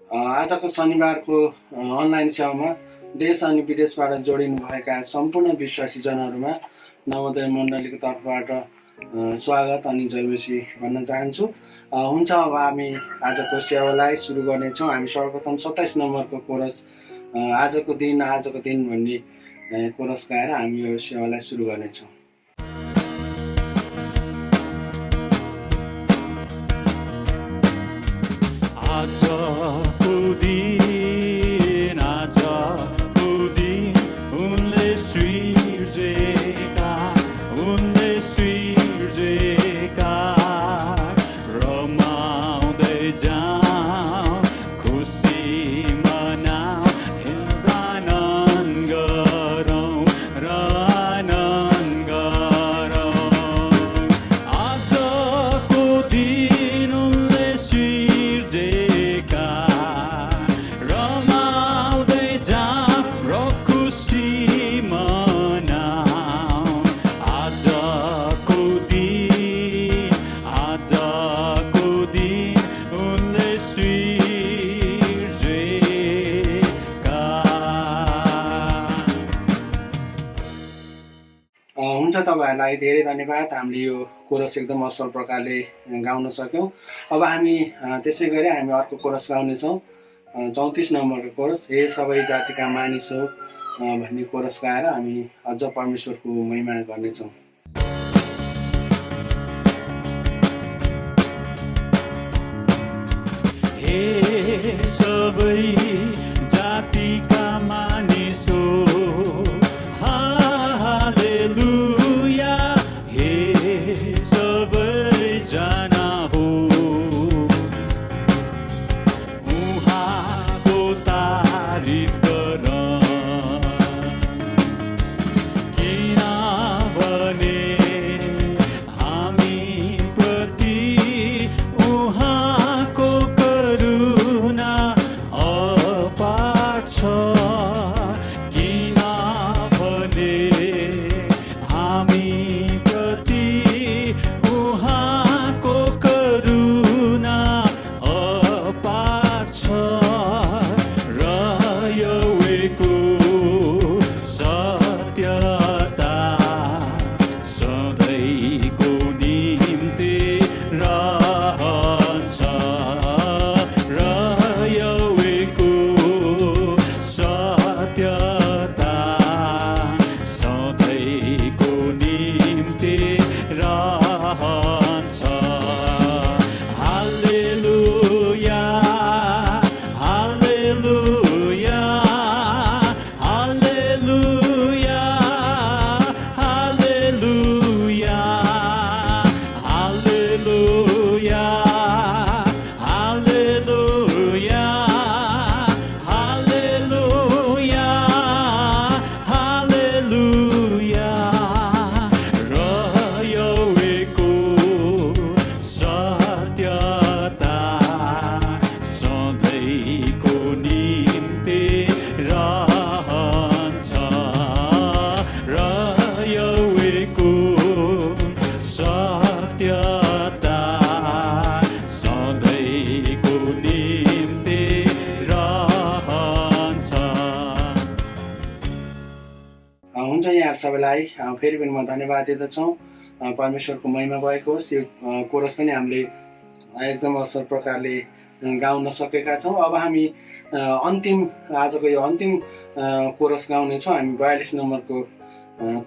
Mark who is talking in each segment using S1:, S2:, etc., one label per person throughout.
S1: आजको शनिबारको अनलाइन सेवामा देश अनि विदेशबाट जोडिनुभएका सम्पूर्ण विश्वासीजनहरूमा नवोदय मण्डलीको तर्फबाट स्वागत अनि जयमसी भन्न चाहन्छु। हुन्छ, अब हामी आजको सेवालाई सुरु गर्नेछौँ। हामी सर्वप्रथम 27 नम्बरको कोरस आजको दिन भन्ने कोरस गाएर हामी यो सेवालाई सुरु गर्नेछौँ। हुन्छ, तपाईँहरूलाई धेरै धन्यवाद। हामीले यो कोरस एकदम असल प्रकारले गाउन सक्यौँ। अब हामी त्यसै गरी हामी अर्को कोरस गाउनेछौँ। 34 नम्बरको कोरस, हे सबै जातिका मानिस हो भन्ने कोरस गाएर हामी अझ परमेश्वरको महिमा गर्नेछौँ।
S2: हे सबै जातिका मानिस हो, हालेलुया, हे सबैजना हो, उहाँको तारिफ गरौँ, किनभने हामी प्रति उहाँको करुणा अपार छ, किनभने हामी प्रति उहाँको करुणा अपार छ, र यहोवाको सत्यता सधैँको निम्ति रहन्छ, र यहोवाको सत्यता सधैँको निम्ति रहन्छ। हालेलुया, हालेलुया, हालेलुया, हालेलुया, हालेलुया, हालेलुया, हालेलुया, हालेलुया, र यहोवाको सत्यता सधैँको निम्ति रहन्छ, र यहोवाको सत्यता सधैँको निम्ति रहन्छ।
S1: हुन्छ, यहाँ सबैलाई फेरि पनि म धन्यवाद दिँदछौँ। परमेश्वरको महिमा भएको होस्। यो कोरस पनि हामीले एकदम असल प्रकारले गाउन सकेका छौँ। अब हामी आजको यो अन्तिम कोरस गाउनेछौँ। हामी 42 नम्बरको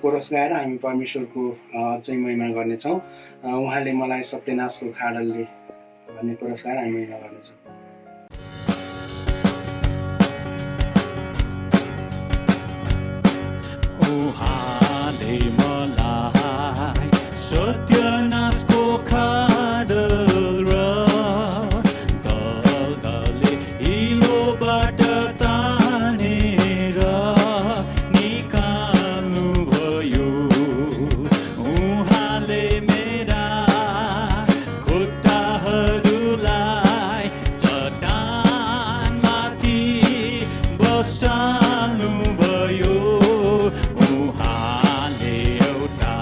S1: कोरस गाएर हामी परमेश्वरको अझै महिमा गर्नेछौँ। उहाँले मलाई सत्यनाशको खाडलले भन्ने कोरस गाएर हामी महिमा गर्नेछौँ।
S2: उहाँले मलाई सत्यनाशको खाडल र दलदले हिलोबाट तानेर निकाल्नुभयो, उहाँले मेरा खुट्टाहरूलाई चट्टानमाथि बसाल्नुभयो, उहाँले एउटा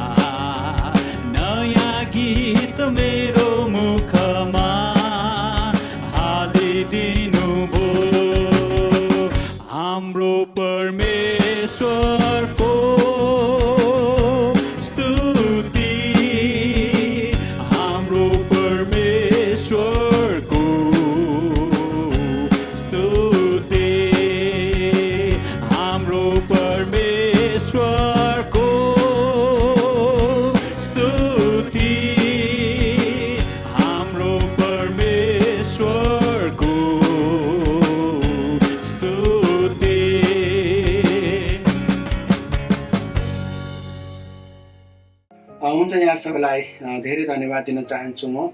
S1: हुन्छ, यहाँ सबैलाई धेरै धन्यवाद दिन चाहन्छु म।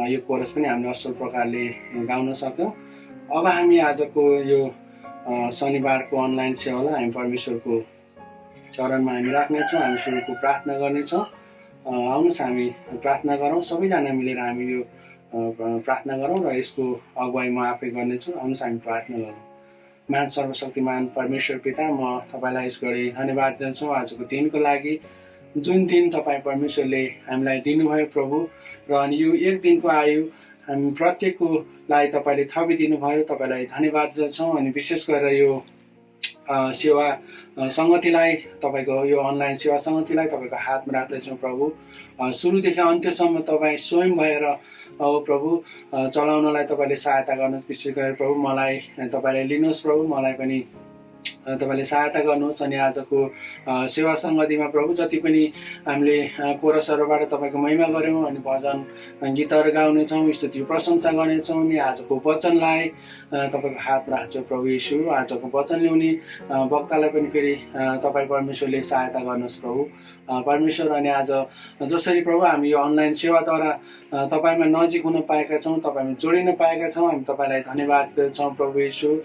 S1: यो कोरस पनि हामीले असल प्रकारले गाउन सक्यौँ। अब हामी आजको यो शनिबारको अनलाइन सेवालाई हामी परमेश्वरको चरणमा हामी राख्नेछौँ। हामी सुरुको प्रार्थना गर्नेछौँ। आउनुहोस् हामी प्रार्थना गरौँ। सबैजना मिलेर हामी यो प्रार्थना गरौँ र यसको अगुवाई म आफै गर्नेछु। आउनुहोस् हामी प्रार्थना गरौँ। महान सर्वशक्तिमान परमेश्वर पिता, म तपाईँलाई यस घडी धन्यवाद दिन्छु आजको दिनको लागि, जुन दिन तपाईँ परमेश्वरले हामीलाई दिनुभयो प्रभु। र अनि यो एक दिनको आयु हामी प्रत्येकलाई तपाईँले थपिदिनु भयो। तपाईँलाई धन्यवाद दिन्छौँ। अनि विशेष गरेर यो सेवा सङ्गतिलाई, तपाईँको यो अनलाइन सेवा सङ्गतिलाई तपाईँको हातमा राख्दैछौँ प्रभु। सुरुदेखि अन्त्यसम्म तपाईँ स्वयं भएर प्रभु चलाउनलाई तपाईँले सहायता गर्नुहोस्। विशेष गरेर प्रभु मलाई तपाईँले लिनुहोस् प्रभु, मलाई पनि तपाईँले सहायता गर्नुहोस्। अनि आजको सेवा सङ्गतिमा प्रभु जति पनि हामीले कोरसहरूबाट तपाईँको महिमा गऱ्यौँ, अनि भजन गीतहरू गाउनेछौँ, स्तुति प्रशंसा गर्नेछौँ। अनि आजको वचनलाई तपाईँको हात राख्छौँ प्रभु यीशु। आजको वचन ल्याउने वक्तालाई पनि फेरि तपाईँ परमेश्वरले सहायता गर्नुहोस् प्रभु परमेश्वर। अनि आज जसरी प्रभु हामी यो अनलाइन सेवाद्वारा तपाईँमा नजिक हुन पाएका छौँ, तपाईँमा जोडिन पाएका छौँ, हामी तपाईँलाई धन्यवाद दिन्छौँ प्रभु यीशु।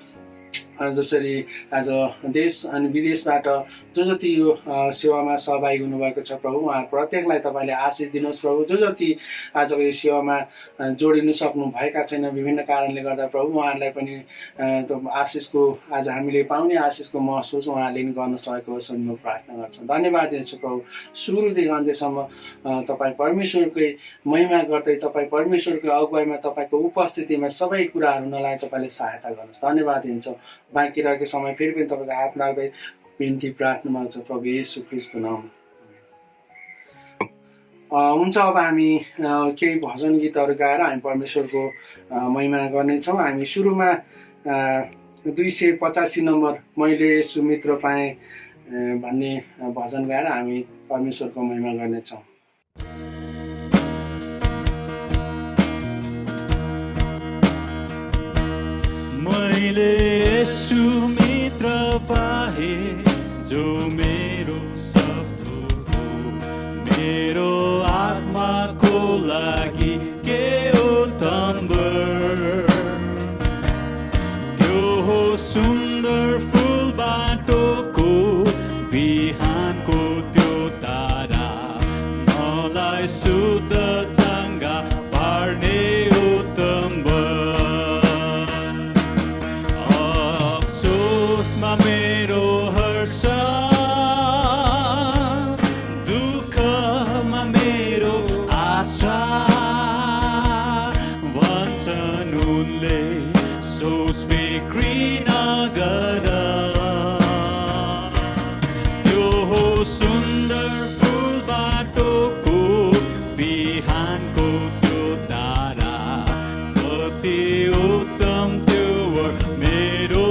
S1: जसरी आज देश अनि विदेशबाट जो जति यो सेवामा सहभागी हुनुभएको छ प्रभु, उहाँ प्रत्येकलाई तपाईँले आशिष दिनुहोस् प्रभु। जो जति आजको यो सेवामा जोडिनु सक्नु भएका छैन विभिन्न कारणले गर्दा प्रभु, उहाँहरूलाई पनि आशिषको आज हामीले पाउने आशिषको महसुस उहाँहरूले नि गर्न सकेको होस् भन्ने म प्रार्थना गर्छु। धन्यवाद दिन्छु प्रभु। सुरुदेखि अन्त्यसम्म तपाईँ परमेश्वरकै महिमा गर्दै, तपाईँ परमेश्वरको अगुवाईमा, तपाईँको उपस्थितिमा सबै कुराहरू हुनलाई तपाईँले सहायता गर्नुहोस्। धन्यवाद दिन्छौँ। बाँकी रहेको समय फेरि पनि तपाईँको हात राख्दै बिन्ती प्रार्थना गर्छु प्रभु येशू ख्रीष्टको नाममा। हुन्छ, अब हामी केही भजन गीतहरू गाएर हामी परमेश्वरको महिमा गर्नेछौँ। हामी सुरुमा 285 नम्बर मैले सुमित्र पाएँ भन्ने भजन गाएर हामी परमेश्वरको महिमा गर्नेछौँ।
S2: मैले सुमित्र पाए जो मेरो शब्द हो, मेरो आत्माको लागि के उत्तम वर। त्यो हो सुन्दर फुल बाटोको बिहानको त्यो तारा, मलाई शुद्ध चङ्गा पार्ने उत्तम वर। मेरो हर्ष दुःखमा मेरो आशा, भन्छन् उनले सोच बिक्री नगर। त्यो हो सुन्दर फुल बाटोको बिहानको त्यो तारा, कति उत्तम त्यो मेरो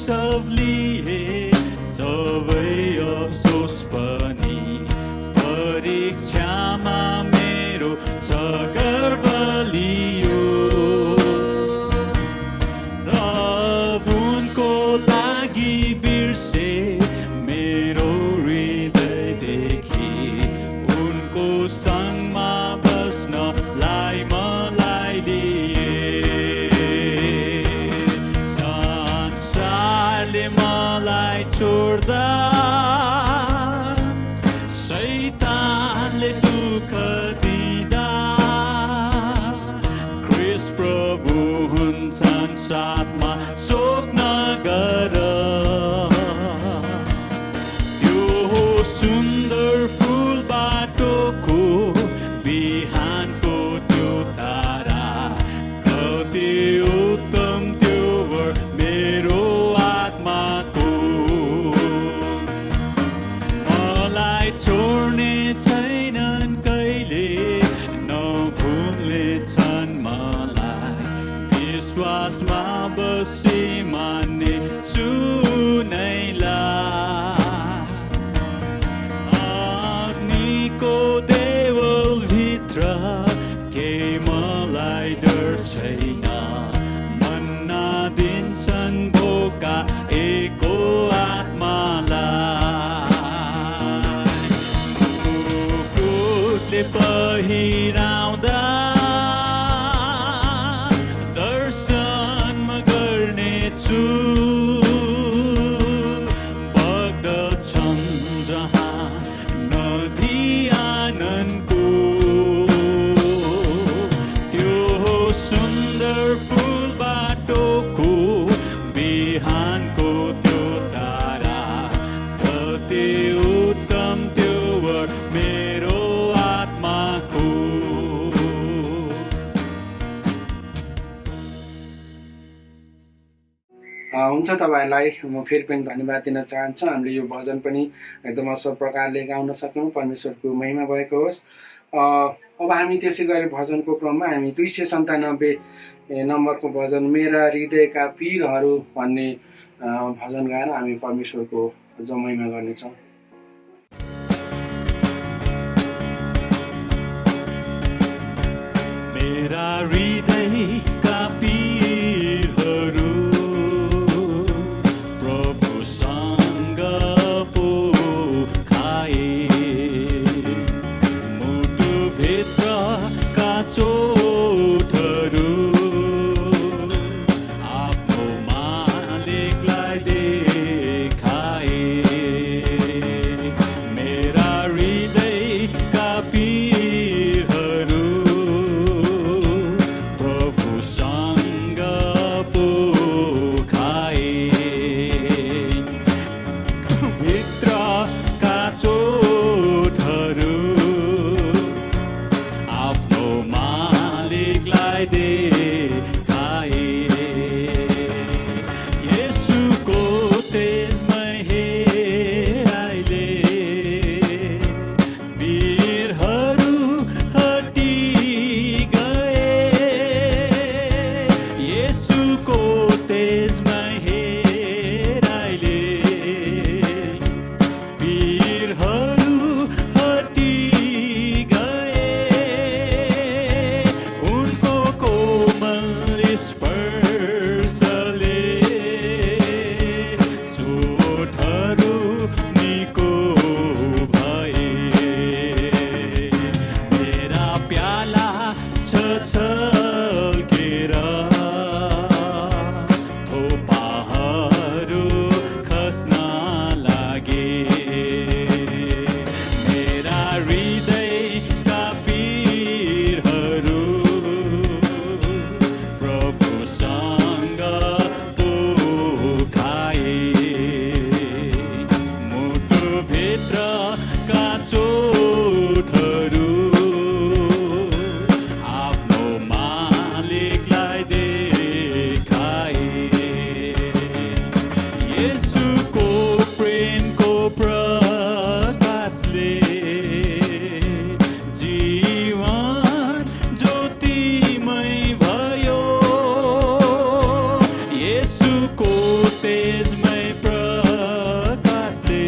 S2: सब लिए सबै अफसोस पनि, परीक्षामा मेरो छ गर्व लियो। सब उनको लागि बिर्से मेरो हृदयदेखि, उनको सँगमा बस्नलाई मलाई लिए। मलाई छोड्दा शैतानले दुःख दिँदा, ख्रीष्ट प्रभु हुन्छन् साथमा, शोक नगर। त्यो हो सुन्दर फुल बाटोको बिहानको त्यो तारा, कति उत्तम त्यो वर मेरो छोड्ने छैनन् कहिले, नभुल्ने छन् मलाई, विश्वासमा बसी मान्ने छु नैलाई। अग्निको देवलभित्र केही मलाई डर छैन, मन्ना दिन्छन् भोका एक
S1: हुन्छ, तपाईँहरूलाई म फेरि पनि धन्यवाद दिन चाहन्छु। हामीले यो भजन पनि एकदम असल प्रकारले गाउन सक्यौँ। परमेश्वरको महिमा भएको होस्। अब हामी त्यसै गरी भजनको क्रममा हामी 297 नम्बरको भजन मेरा हृदयका पीरहरू भन्ने भजन गाएर हामी परमेश्वरको महिमा गर्नेछौँ।
S2: मेरा हृदयका पीरहरू प्रभुसँग पोखाए, मुटुभित्रका चोटहरू आफ्नो मालिकलाई देखाए। मेरा हृदयका पीरहरू प्रभुसँग पोखाए, भित्रका चोटहरू आफ्नो मालिकलाई देखाए। येशूको तेजमय हेराइले पीरहरू हटी गए। येशूको तेजमय हेराइले पीरहरू हटी गए। उनको कोमल स्पर्शले चोटहरू निको भए। मेरा प्याला छछल्केर थोपाहरू खस्न लागे। मेरा हृदयका पीरहरू प्रभुसँग पोखाए, मुटुभित्रका चोटहरू आफ्नो मालिकलाई देखाए। येशूको प्रेमको प्रकाशले जीवन ज्योतिमय भयो। येशूको तेजमय प्रकाशले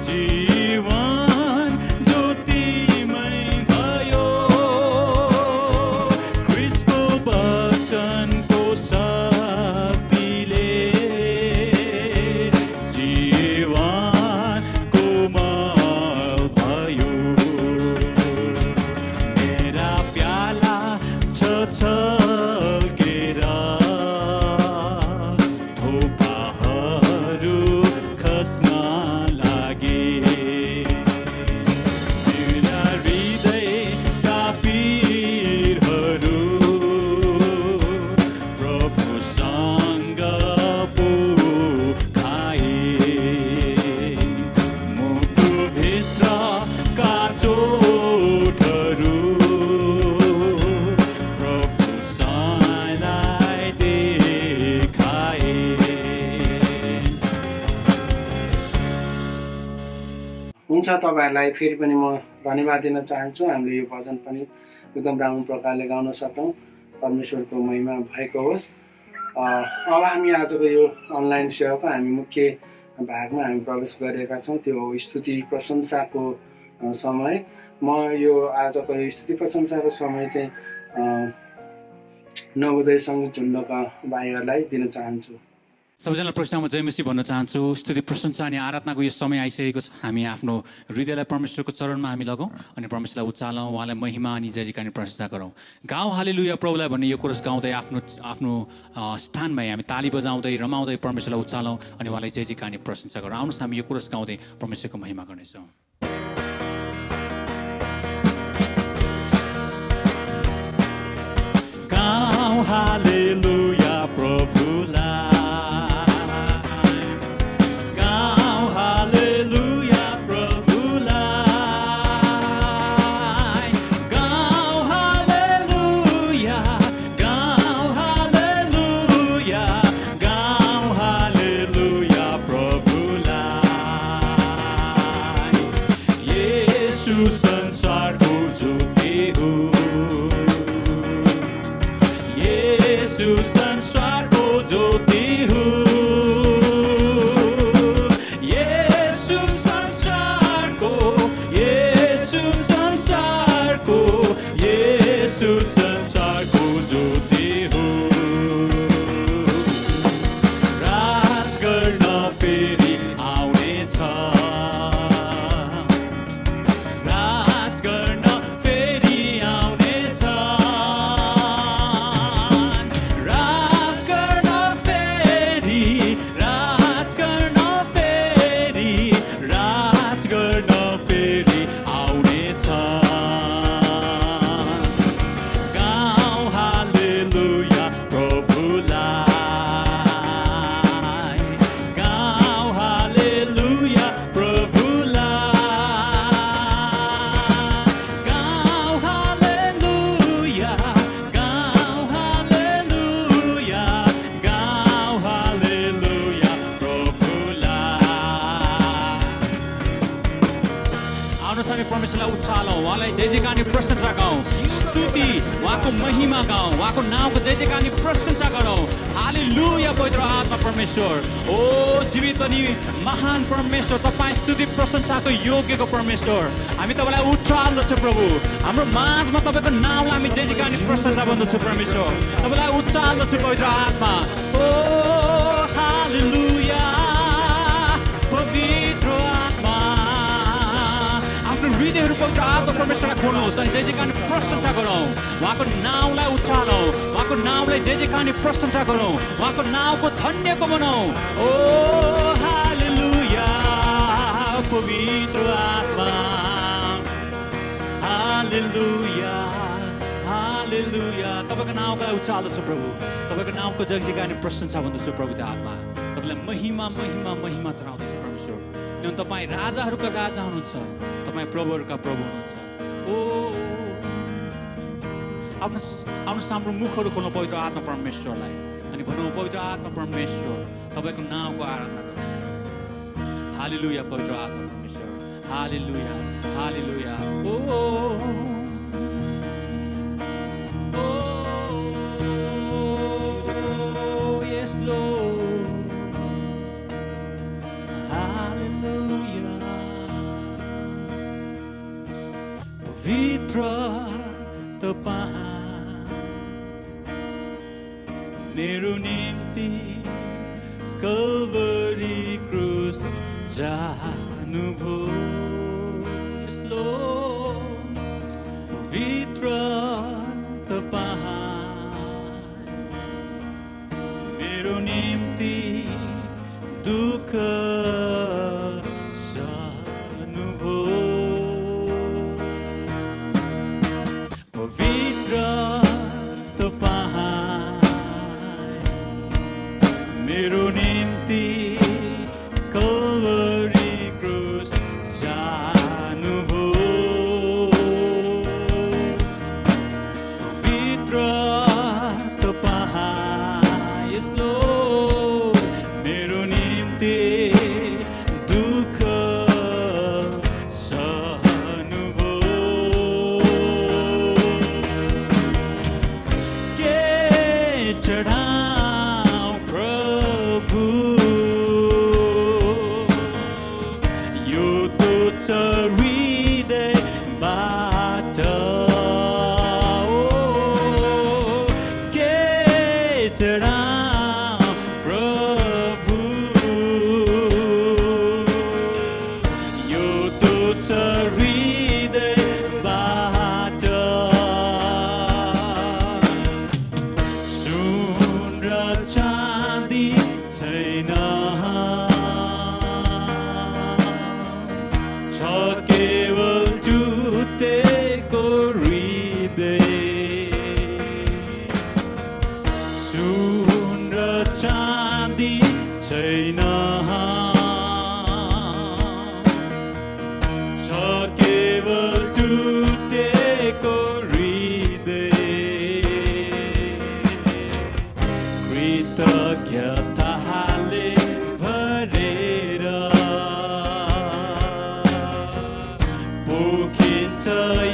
S2: जीवन ज्योतिमय भयो। ख्रीष्टको वचनको शक्तिले जीवन कोमल भयो। मेरा प्याला छछल्केर थोपाहरू खस्न लागे। मेरा हृदयका पीरहरू प्रभुसँग पोखाए, मुटुभित्रका चोटहरू प्रभुसँगलाई देखाए।
S1: हुन्छ, तपाईँहरूलाई फेरि पनि म धन्यवाद दिन चाहन्छु। हामीले यो भजन पनि एकदम राम्रो प्रकारले गाउन सकौँ। परमेश्वरको महिमा भएको होस्। अब हामी आजको यो अनलाइन सेवाको हामी मुख्य भागमा हामी प्रवेश गरेका छौँ। त्यो हो स्तुति प्रशंसाको समय। म यो आजको यो स्तुति प्रशंसाको समय चाहिँ नवोदय सङ्गीत झुन्डका भाइहरूलाई दिन चाहन्छु।
S3: सबैजनालाई प्रश्नमा जय मसीह भन्न चाहन्छु। स्तुति प्रशंसा अनि आराधनाको यो समय आइसकेको छ। हामी आफ्नो हृदयलाई परमेश्वरको चरणमा हामी लगाउँ अनि परमेश्वरलाई उचालौँ, उहाँलाई महिमा अनि जय जयकार प्रशंसा गरौँ। गाउँ हालेलुया प्रभुलाई भन्ने यो कोरस गाउँदै आफ्नो स्थानमा हामी ताली बजाउँदै रमाउँदै परमेश्वरलाई उचालौँ अनि उहाँलाई जय जयकार प्रशंसा गरौँ। आउनुहोस् हामी यो कोरस गाउँदै परमेश्वरको महिमा गर्नेछौँ।
S2: गाउँ हालेलुया प्रभुलाई, गाउँ हालेलुया प्रभुलाई, गाउँ हालेलुया, गाउँ हालेलुया
S3: उहाँलाई उचालौँ, उहाँलाई जय जयकार अनि प्रशंसा गरौँ, स्तुति उहाँको महिमा गाउँ, उहाँको नामको जय जयकार अनि प्रशंसा गरौँ। हालेलुया पवित्र आत्मा परमेश्वर, ओ जीवित अनि महान परमेश्वर, तपाईँ स्तुति प्रशंसाको योग्यको परमेश्वर, हामी तपाईँलाई उचाल्दछौँ प्रभु, हाम्रो माझमा तपाईँको नामलाई हामी जय जयकार अनि प्रशंसा गर्दछौँ परमेश्वर, तपाईँलाई उचाल्दछौँ पवित्र आत्मा। ओ हालेलुया पवित्र आत्मा, आफ्नो हृदयहरू पवित्र आत्मा परमेश्वरलाई खोल्नुहोस् अनि जय जयकार अनि प्रशंसा गरौँ, उहाँको नामलाई उचालौँ, उहाँको नामलाई जय जयकार अनि प्रशंसा गरौँ, उहाँको नामको धन्यको बनाऊ। ओ हालेलुया पवित्र आत्मा, हालेलुया हालेलुया, तपाईँको नामलाई उचाल्दछु प्रभु, तपाईँको नामको जय जयकार अनि प्रशंसा भन्दछु प्रभु आत्मा, तपाईँलाई महिमा महिमा महिमा चढाउँदछु परमेश्वर, किनभने तपाईँ राजाहरूका राजा हुनुहुन्छ, तपाईँ प्रभुहरूका प्रभु हुनुहुन्छ। ओ आफ्नो साम्रो मुखहरू खोल्नु पवित्र आत्मा परमेश्वरलाई अनि भनौँ, पवित्र आत्मा परमेश्वर तपाईँको नामको आराधना गरौँ। हालेलुया पवित्र आत्मा परमेश्वर, हालेलुया हालेलुया। ओ yes Lord, hallelujah, पवित्र तपाईँ मेरो निम्ति कल्भरी क्रुस जानुभयो। Yes Lord, पवित्र तपाईँ मेरो निम्ति दुःख सहनुभयो। पवित्र तपाईँ मेरो निम्ति कल्भरी क्रुस जानुभयो। पवित्र तपाईँ यस Lord, मेरो निम्ति दुःख सहनुभयो। के चढाऊँ प्रभु यो तुच्छ हृदयबाट, ओ के चढाऊँ प्रभु यो तुच्छ हृदयबाट, सुन र चाँदी छैन, छ केवल टुटेको हृदय, सुन र चाँदी छैन, छ केवल टुटेको हृदय, कृतज्ञताले भरेर पोखिन्छ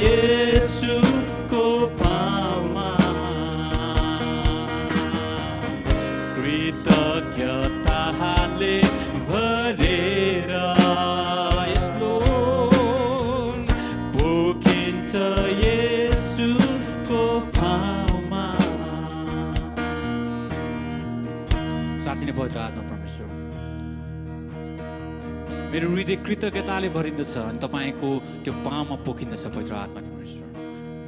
S3: येशूको पाउमा, कृतज्ञताले भरेर यस Lord, पोखिन्छ येशूको पाउमा। साँच्चै नै पवित्र आत्मा परमेश्वर, मेरो हृदय कृतज्ञताले भरिन्दछ अनि तपाईँको त्यो पाउँमा पोखिन्दछ पवित्र आत्मा परमेश्वर।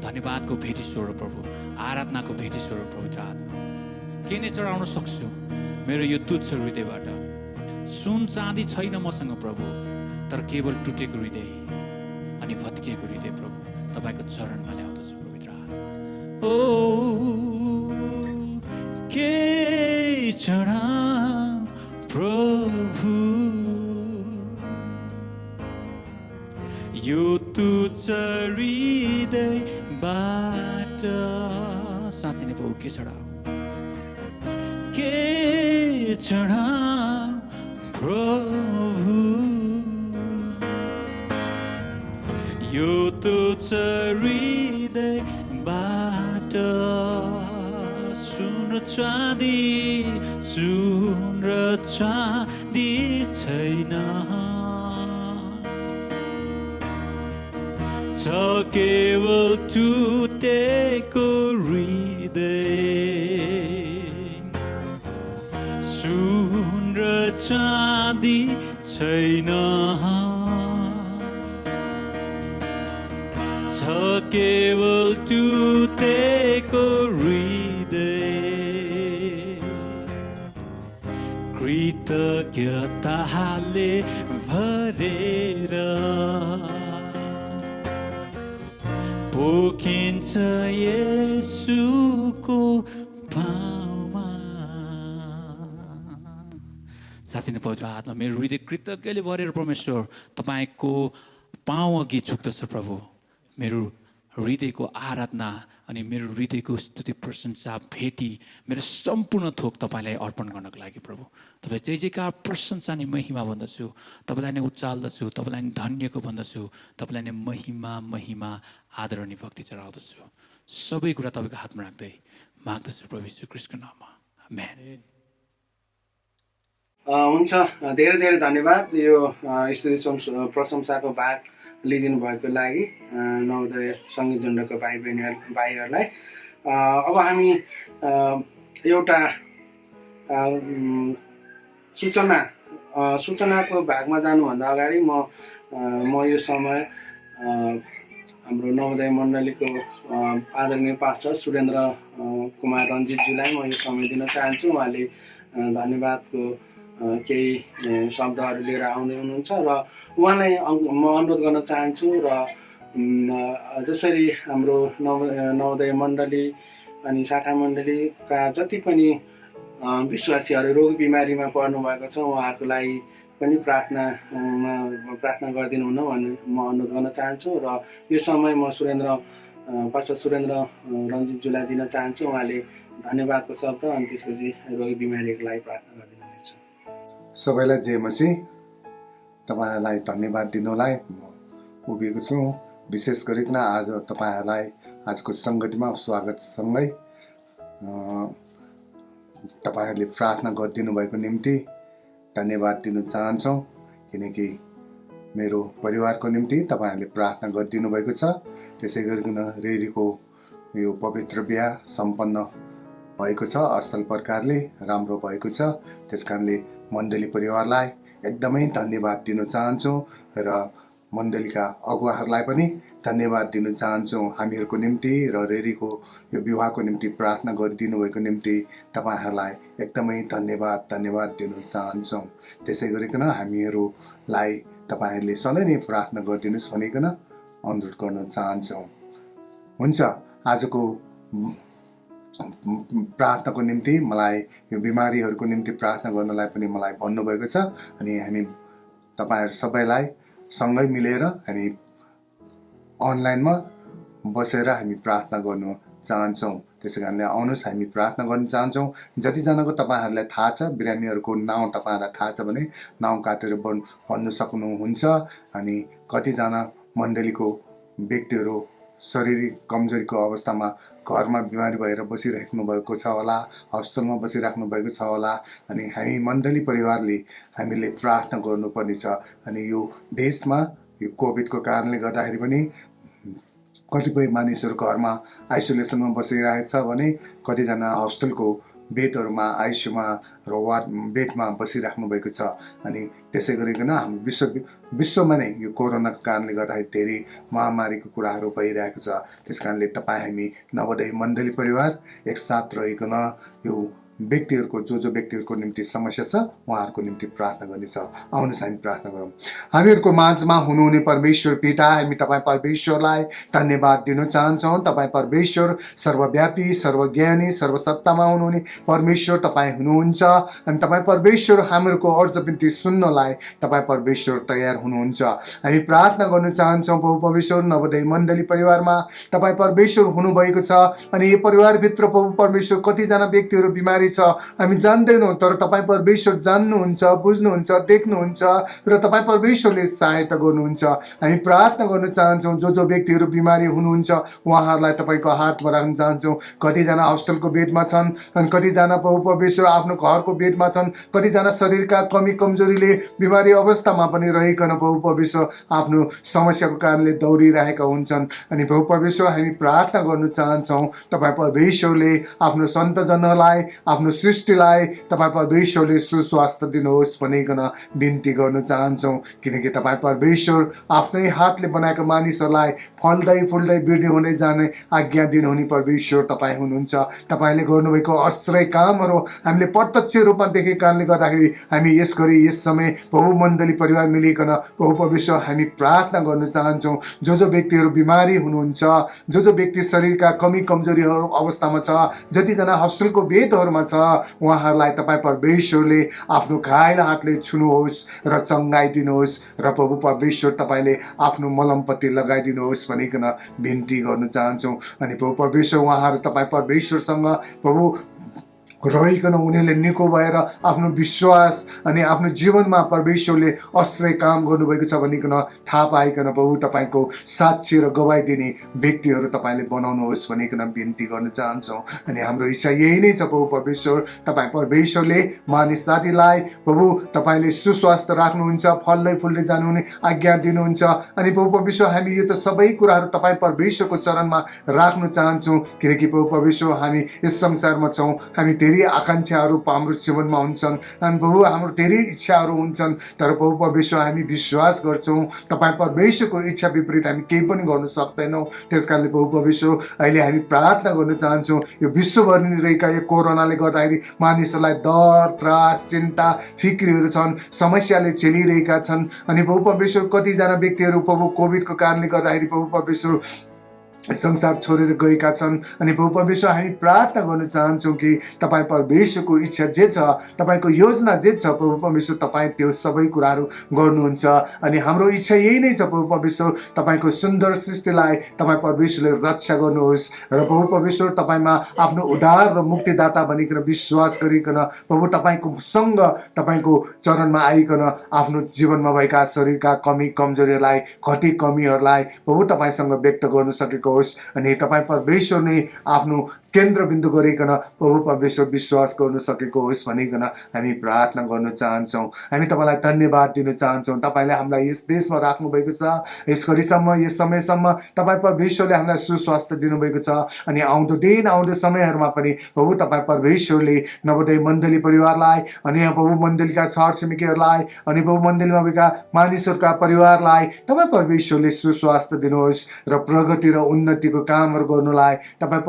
S3: धन्यवादको भेटी स्वर प्रभु, आराधनाको भेटी स्वर पवित्र आत्मा, के नै चढाउन सक्छु मेरो यो तुच्छ हृदयबाट। सुन चाँदी छैन मसँग प्रभु, तर केवल टुटेको हृदय अनि भत्किएको हृदय प्रभु तपाईँको चरणमा ल्याउँदछु पवित्र आत्मा। ओ के चढाऊँ प्रभु यो तुच्छ हृदयबाट, साँच्चै नै प्रभु के चढाऊँ, के चढाऊँ प्रभु यो
S2: चाँदी सुन र चाँदी छैन छ केवल टुटेको हृदय सुन र चाँदी छैन छ केवल टुटेको हृदय कृतज्ञताले भरेर पोखिन्छ येशूको पाउमा
S3: साँच्चै नै पवित्र आत्मा मेरो हृदय कृतज्ञले भरेर परमेश्वर तपाईँको पाउँ अघि झुक्दछ प्रभु मेरो हृदयको आराधना अनि मेरो हृदयको स्तुति प्रशंसा भेटी मेरो सम्पूर्ण थोक तपाईँलाई अर्पण गर्नको लागि प्रभु तपाईँ जय जयकार प्रशंसा अनि महिमा भन्दछु तपाईँलाई नै उचाल्दछु तपाईँलाई नै धन्यको भन्दछु तपाईँलाई नै महिमा महिमा आदर अनि भक्ति चढाउँदछु सबै कुरा तपाईँको हातमा राख्दै माग्दछु प्रभु यीशु ख्रीष्टको नाममा आमेन
S1: हुन्छ धेरै धेरै धन्यवाद यो स्तुति प्रशंसाको भाग लिइदिनु भएको लागि नवोदय सङ्गीत झुन्डको भाइहरूलाई अब हामी एउटा सूचनाको भागमा जानुभन्दा अगाडि म यो समय हाम्रो नवोदय मण्डलीको आदरणीय पास्टर सुरेन्द्र कुमार रञ्जितज्यूलाई म यो समय दिन चाहन्छु उहाँले धन्यवादको केही शब्दहरू लिएर आउँदै हुनुहुन्छ र उहाँलाई म अनुरोध गर्न चाहन्छु र जसरी हाम्रो नवोदय मण्डली अनि शाखा मण्डलीका जति पनि विश्वासीहरू रोग बिमारीमा पर्नु भएको छ उहाँहरूको लागि पनि प्रार्थना गरिदिनु हुन भन्ने म अनुरोध गर्न चाहन्छु र यो समय म पास्टर सुरेन्द्र रञ्जितज्यूलाई दिन चाहन्छु उहाँले धन्यवादको शब्द अनि त्यसपछि रोगी बिमारीहरूको लागि प्रार्थना गरिदिनु हुनेछ
S4: सबैलाई जय मसीह तपाईहरुलाई धन्यवाद दिनलाई म उभिएको छु विशेष गरिकन आज तपाईहरुलाई आजको संगतिमा स्वागत सँगै तपाईहरुले प्रार्थना गरिदिनु भएको निम्ति धन्यवाद दिन चाहन्छौं किनकि मेरो परिवारको निम्ति तपाईहरुले प्रार्थना गरिदिनु भएको छ त्यसै गरिकन रेरीको यो पवित्र बिहा सम्पन्न भएको छ असल प्रकारले राम्रो भएको छ त्यसकारणले मण्डली परिवारलाई एकदमै धन्यवाद दिन चाहन्छु र मण्डलीका अगुवाहरूलाई पनि धन्यवाद दिन चाहन्छु हामीहरूको निम्ति र रेरीको यो विवाहको निम्ति प्रार्थना गरिदिनु भएको निम्ति तपाईहरुलाई एकदमै धन्यवाद दिन चाहन्छौं त्यसै गरिकन हामीहरूलाई तपाईहरुले सधैँ नै प्रार्थना गरिदिनुस् भनिकन अनुरोध गर्न चाहन्छौं हुन्छ आजको प्रार्थनाको निम्ति मलाई यो बिमारीहरूको निम्ति प्रार्थना गर्नलाई पनि मलाई भन्नुभएको छ अनि हामी तपाईहरु सबैलाई सँगै मिलेर हामी अनलाइनमा बसेर हामी प्रार्थना गर्न चाहन्छौं त्यसैकारणले आउनुस् हामी प्रार्थना गर्न चाहन्छौं जति जनाको तपाईहरुलाई थाहा छ बिरामीहरूको नाउँ तपाईहरुलाई थाहा छ भने नाउँ काटेर भन्न सक्नुहुन्छ अनि कति जना मण्डलीको व्यक्तिहरू शारीरिक कमजोरीको अवस्थामा घरमा बिमारी भएर बसिराख्नु भएको छ होला हस्पिटलमा बसिराख्नु भएको छ होला अनि हामी मण्डली परिवारले हामीले प्रार्थना गर्नुपर्ने छ अनि यो देशमा यो कोभिडको कारणले गर्दाखेरि पनि कतिपय मानिसहरू घरमा आइसोलेसनमा बसिरहेको छ भने कतिजना हस्पिटलको बेडहरुमा आइसियुमा र वार्ड बेडमा बसिराख्नु भएको छ अनि त्यसै गरिकन हामी विश्वमा नै यो कोरोनाको कारणले गर्दाखेरि धेरै महामारीको कुराहरू भइरहेको छ त्यसकारणले तपाई हामी नवोदय मण्डली परिवार एकसाथ रहिकन यो व्यक्तिहरूको जो व्यक्तिहरूको निम्ति समस्या छ उहाँहरूको निम्ति प्रार्थना गर्नेछ आउनुहोस् हामी प्रार्थना गरौँ हामीहरूको माझमा हुनुहुने परमेश्वर पिता हामी तपाईँ परमेश्वरलाई धन्यवाद दिन चाहन्छौँ तपाईँ परमेश्वर सर्वव्यापी सर्वज्ञानी सर्वसत्तामा हुनुहुने परमेश्वर तपाईँ हुनुहुन्छ अनि तपाईँ परमेश्वर हामीहरूको अर्ज बिन्ती सुन्नलाई तपाईँ परमेश्वर तयार हुनुहुन्छ हामी प्रार्थना गर्न चाहन्छौँ प्रभु परमेश्वर नवोदय मण्डली परिवारमा तपाईँ परमेश्वर हुनुभएको छ अनि यो परिवारभित्र प्रभु परमेश्वर कतिजना व्यक्तिहरू बिमारी बिमारी छ हामी जान्दैनौँ, तर तपाईँ परमेश्वर जान्नुहुन्छ, बुझ्नुहुन्छ, देख्नुहुन्छ र तपाईँ परमेश्वरले सहायता गर्नुहुन्छ। हामी प्रार्थना गर्न चाहन्छौँ जो जो व्यक्तिहरू बिमारी हुनुहुन्छ उहाँहरूलाई तपाईँको हातमा राख्न चाहन्छौँ। कतिजना हस्पिटलको बेडमा छन् अनि कतिजना प्रभु परमेश्वर आफ्नो घरको बेडमा छन्, कतिजना शरीरका कमी कमजोरीले बिमारी अवस्थामा पनि रहिकन प्रभु परमेश्वर आफ्नो समस्याको कारणले दौडिरहेका हुन्छन्। अनि प्रभु परमेश्वर हामी प्रार्थना गर्न चाहन्छौँ तपाईँ परमेश्वरले आफ्नो सन्तजनलाई, आफ्नो सृष्टिलाई तपाईँ परमेश्वरले सुस्वास्थ्य दिनुहोस् भनिकन बिन्ती गर्न चाहन्छौँ। किनकि तपाईँ परमेश्वर आफ्नै हातले बनाएको मानिसहरूलाई फल्दै फुल्दै वृद्धि हुँदै जाने आज्ञा दिनुहुने परमेश्वर तपाईँ हुनुहुन्छ। तपाईँले गर्नुभएको आश्चर्य कामहरू हामीले प्रत्यक्ष रूपमा देखेको कारणले गर्दाखेरि हामी यस गरी यस समय प्रभु मण्डली परिवार मिलिकन प्रभु परमेश्वर हामी प्रार्थना गर्न चाहन्छौँ। जो जो व्यक्तिहरू बिमारी हुनुहुन्छ, जो जो व्यक्ति शरीरका कमी कमजोरीहरू अवस्थामा छ, जतिजना हस्पिटलको बेडहरूमा छ उहाँहरूलाई तपाईँ परमेश्वरले आफ्नो घायल हातले छुनुहोस् र चङ्गाइदिनुहोस् र प्रभु परमेश्वर तपाईँले आफ्नो मलमपट्टि लगाइदिनुहोस् भनिकन बिन्ती गर्न चाहन्छौँ। अनि प्रभु परमेश्वर उहाँहरू तपाईँ परमेश्वरसँग प्रभु रहिकन उनीहरूले निको भएर आफ्नो विश्वास अनि आफ्नो जीवनमा परमेश्वरले आश्चर्य काम गर्नुभएको छ भनिकन थाहा पाइकन प्रभु तपाईँको साक्षी र गवाई दिने व्यक्तिहरू तपाईँले बनाउनुहोस् भनिकन बिन्ती गर्न चाहन्छौँ। अनि हाम्रो इच्छा यही नै छ प्रभु परमेश्वर, तपाईँ परमेश्वरले मानिस जातिलाई प्रभु तपाईँले सुस्वास्थ्य राख्नुहुन्छ, फल्दै फुल्दै जानुहुने आज्ञा दिनुहुन्छ। अनि प्रभु परमेश्वर हामी यो त सबै कुराहरू तपाईँ परमेश्वरको चरणमा राख्न चाहन्छौँ। किनकि प्रभु परमेश्वर हामी यस संसारमा छौँ, हामी धेरै आकाङ्क्षाहरू हाम्रो जीवनमा हुन्छन् अनि प्रभु हाम्रो धेरै इच्छाहरू हुन्छन्, तर प्रभु परमेश्वर हामी विश्वास गर्छौँ तपाईँ परमेश्वरको इच्छा विपरीत हामी केही पनि गर्न सक्दैनौँ। त्यस कारणले प्रभु परमेश्वर अहिले हामी प्रार्थना गर्न चाहन्छौँ। यो विश्वभर नै रहेका यो कोरोनाले गर्दाखेरि मानिसहरूलाई डर, त्रास, चिन्ता, फिक्रीहरू छन्, समस्याले झेलिरहेका छन्। अनि प्रभु परमेश्वर कतिजना व्यक्तिहरू प्रभु कोभिडको कारणले गर्दाखेरि प्रभु परमेश्वर संसार छोडेर गएका छन्। अनि प्रभु परमेश्वर हामी प्रार्थना गर्न चाहन्छौँ कि तपाईँ परमेश्वरको इच्छा जे छ, तपाईँको योजना जे छ प्रभु परमेश्वर तपाईँ त्यो सबै कुराहरू गर्नुहुन्छ। अनि हाम्रो इच्छा यही नै छ प्रभु परमेश्वर तपाईँको सुन्दर सृष्टिलाई तपाईँ परमेश्वरले रक्षा गर्नुहोस् र प्रभु परमेश्वर तपाईँमा आफ्नो उद्धार र मुक्तिदाता भनिकन विश्वास गरिकन प्रभु तपाईँको सँग तपाईँको चरणमा आइकन आफ्नो जीवनमा भएका शरीरका कमी कमजोरीहरूलाई, घटी कमीहरूलाई प्रभु तपाईँसँग व्यक्त गर्न सकेको होस्। अनि तपाईँ परमेश्वर नै आफ्नो केन्द्रबिन्दु गरिकन प्रभु परमेश्वर विश्वास गर्न सकेको होस् भनिकन हामी प्रार्थना गर्न चाहन्छौँ। हामी तपाईँलाई धन्यवाद दिन चाहन्छौँ। तपाईँले हामीलाई यस देशमा राख्नुभएको छ, यस घडीसम्म, यस समयसम्म तपाईँ परमेश्वरले हामीलाई सुस्वास्थ्य दिनुभएको छ। अनि आउँदो दिन, आउँदो समयहरूमा पनि प्रभु तपाईँ परमेश्वरले नवोदय मण्डली परिवारलाई अनि प्रभु मण्डलीका छरछिमेकीहरूलाई अनि प्रभु मण्डलीमा भएका मानिसहरूका परिवारलाई तपाईँ परमेश्वरले सुस्वास्थ्य दिनुहोस् र प्रगति र उन्नतिको कामहरू गर्नुलाई, तपाईँ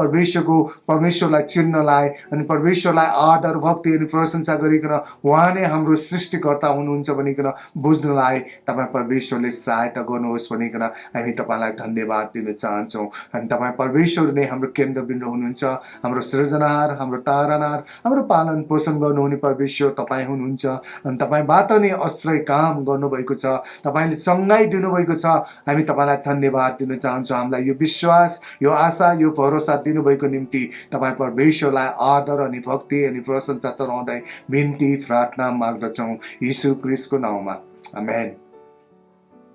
S4: परमेश्वरलाई चिन्नलाई अनि परमेश्वरलाई आदर, भक्ति अनि प्रशंसा गरिकन उहाँ नै हाम्रो सृष्टिकर्ता हुनुहुन्छ भनिकन बुझ्नुलाई तपाईँ परमेश्वरले सहायता गर्नुहोस् भनिकन हामी तपाईँलाई धन्यवाद दिन चाहन्छौँ। अनि तपाईँ परमेश्वर नै हाम्रो केन्द्रबिन्दु हुनुहुन्छ, हाम्रो सृजनहार, हाम्रो तारनहार, हाम्रो पालन पोषण गर्नुहुने परमेश्वर तपाईँ हुनुहुन्छ। अनि तपाईँबाट नै आश्चर्य काम गर्नुभएको छ, तपाईँले चङ्गाइ दिनुभएको छ। हामी तपाईँलाई धन्यवाद दिन चाहन्छौँ। हामीलाई यो विश्वास, यो आशा, यो भरोसा दिनुभएको निम्ति तपाईँ परमेश्वरलाई आदर अनि भक्ति अनि प्रशंसा चढाउँदै बिन्ती प्रार्थना माग्दछौँ यीशु ख्रीष्टको नाउँमा, आमेन।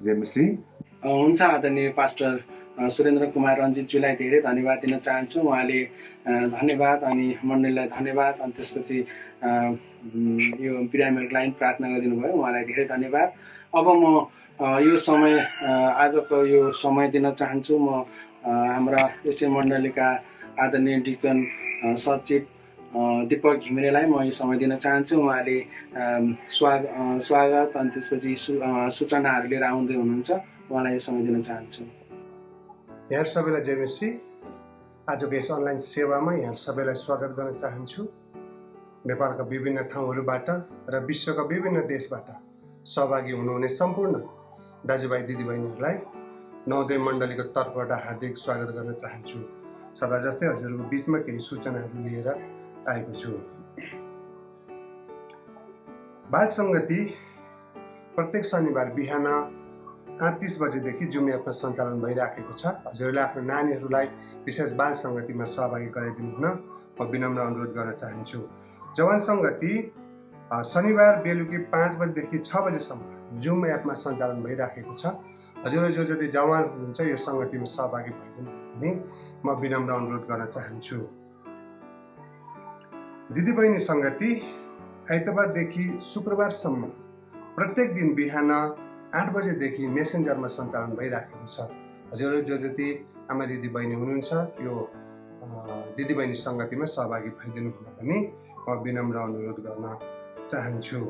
S4: जय मसीह।
S1: हुन्छ आदरणीय पास्टर सुरेन्द्र कुमार रञ्जितज्यूलाई धेरै धन्यवाद दिन चाहन्छु। उहाँले धन्यवाद अनि मण्डलीलाई धन्यवाद अनि त्यसपछि यो बिरामीहरूको लागि प्रार्थना गरिदिनु भयो, उहाँलाई धेरै धन्यवाद। अब म यो समय, आजको यो समय दिन चाहन्छु म हाम्रा यसै मण्डलीका आदरणीय डिकन सचिव दीपक घिमिरेलाई म यो समय दिन चाहन्छु। उहाँले स्वागत अनि त्यसपछि सूचनाहरू लिएर आउँदै हुनुहुन्छ, उहाँलाई यो समय दिन चाहन्छु।
S5: यहाँ सबैलाई जय मसीह। आजको यस अनलाइन सेवामा यहाँ सबैलाई स्वागत गर्न चाहन्छु। नेपालका विभिन्न ठाउँहरूबाट र विश्वका विभिन्न देशबाट सहभागी हुनुहुने सम्पूर्ण दाजुभाइ दिदीबहिनीहरूलाई नवोदय मण्डलीको तर्फबाट हार्दिक स्वागत गर्न चाहन्छु। सदा जस्तै हजुरहरूको बिचमा केही सूचनाहरू लिएर आएको छु। बाल सङ्गति प्रत्येक शनिबार बिहान 8:30 बजेदेखि जुम एपमा सञ्चालन भइराखेको छ। हजुरहरूले आफ्नो नानीहरूलाई विशेष बाल सङ्गतिमा सहभागी गराइदिनु हुन म विनम्र अनुरोध गर्न चाहन्छु। जवान सङ्गति शनिबार बेलुकी 5 बजेदेखि 6 बजेसम्म जुम एपमा सञ्चालन भइराखेको छ। हजुरहरू जो जति जवान हुनुहुन्छ यो सङ्गतिमा सहभागी भइदिनु भने म विनम्र अनुरोध गर्न चाहन्छु। दिदीबहिनी सङ्गति आइतबारदेखि शुक्रबारसम्म प्रत्येक दिन बिहान 8 बजेदेखि मेसेन्जरमा सञ्चालन भइराखेको छ। हजुरहरू जो जति आमा दिदीबहिनी हुनुहुन्छ यो दिदीबहिनी सङ्गतिमा सहभागी भइदिनु हुन पनि म विनम्र अनुरोध गर्न चाहन्छु।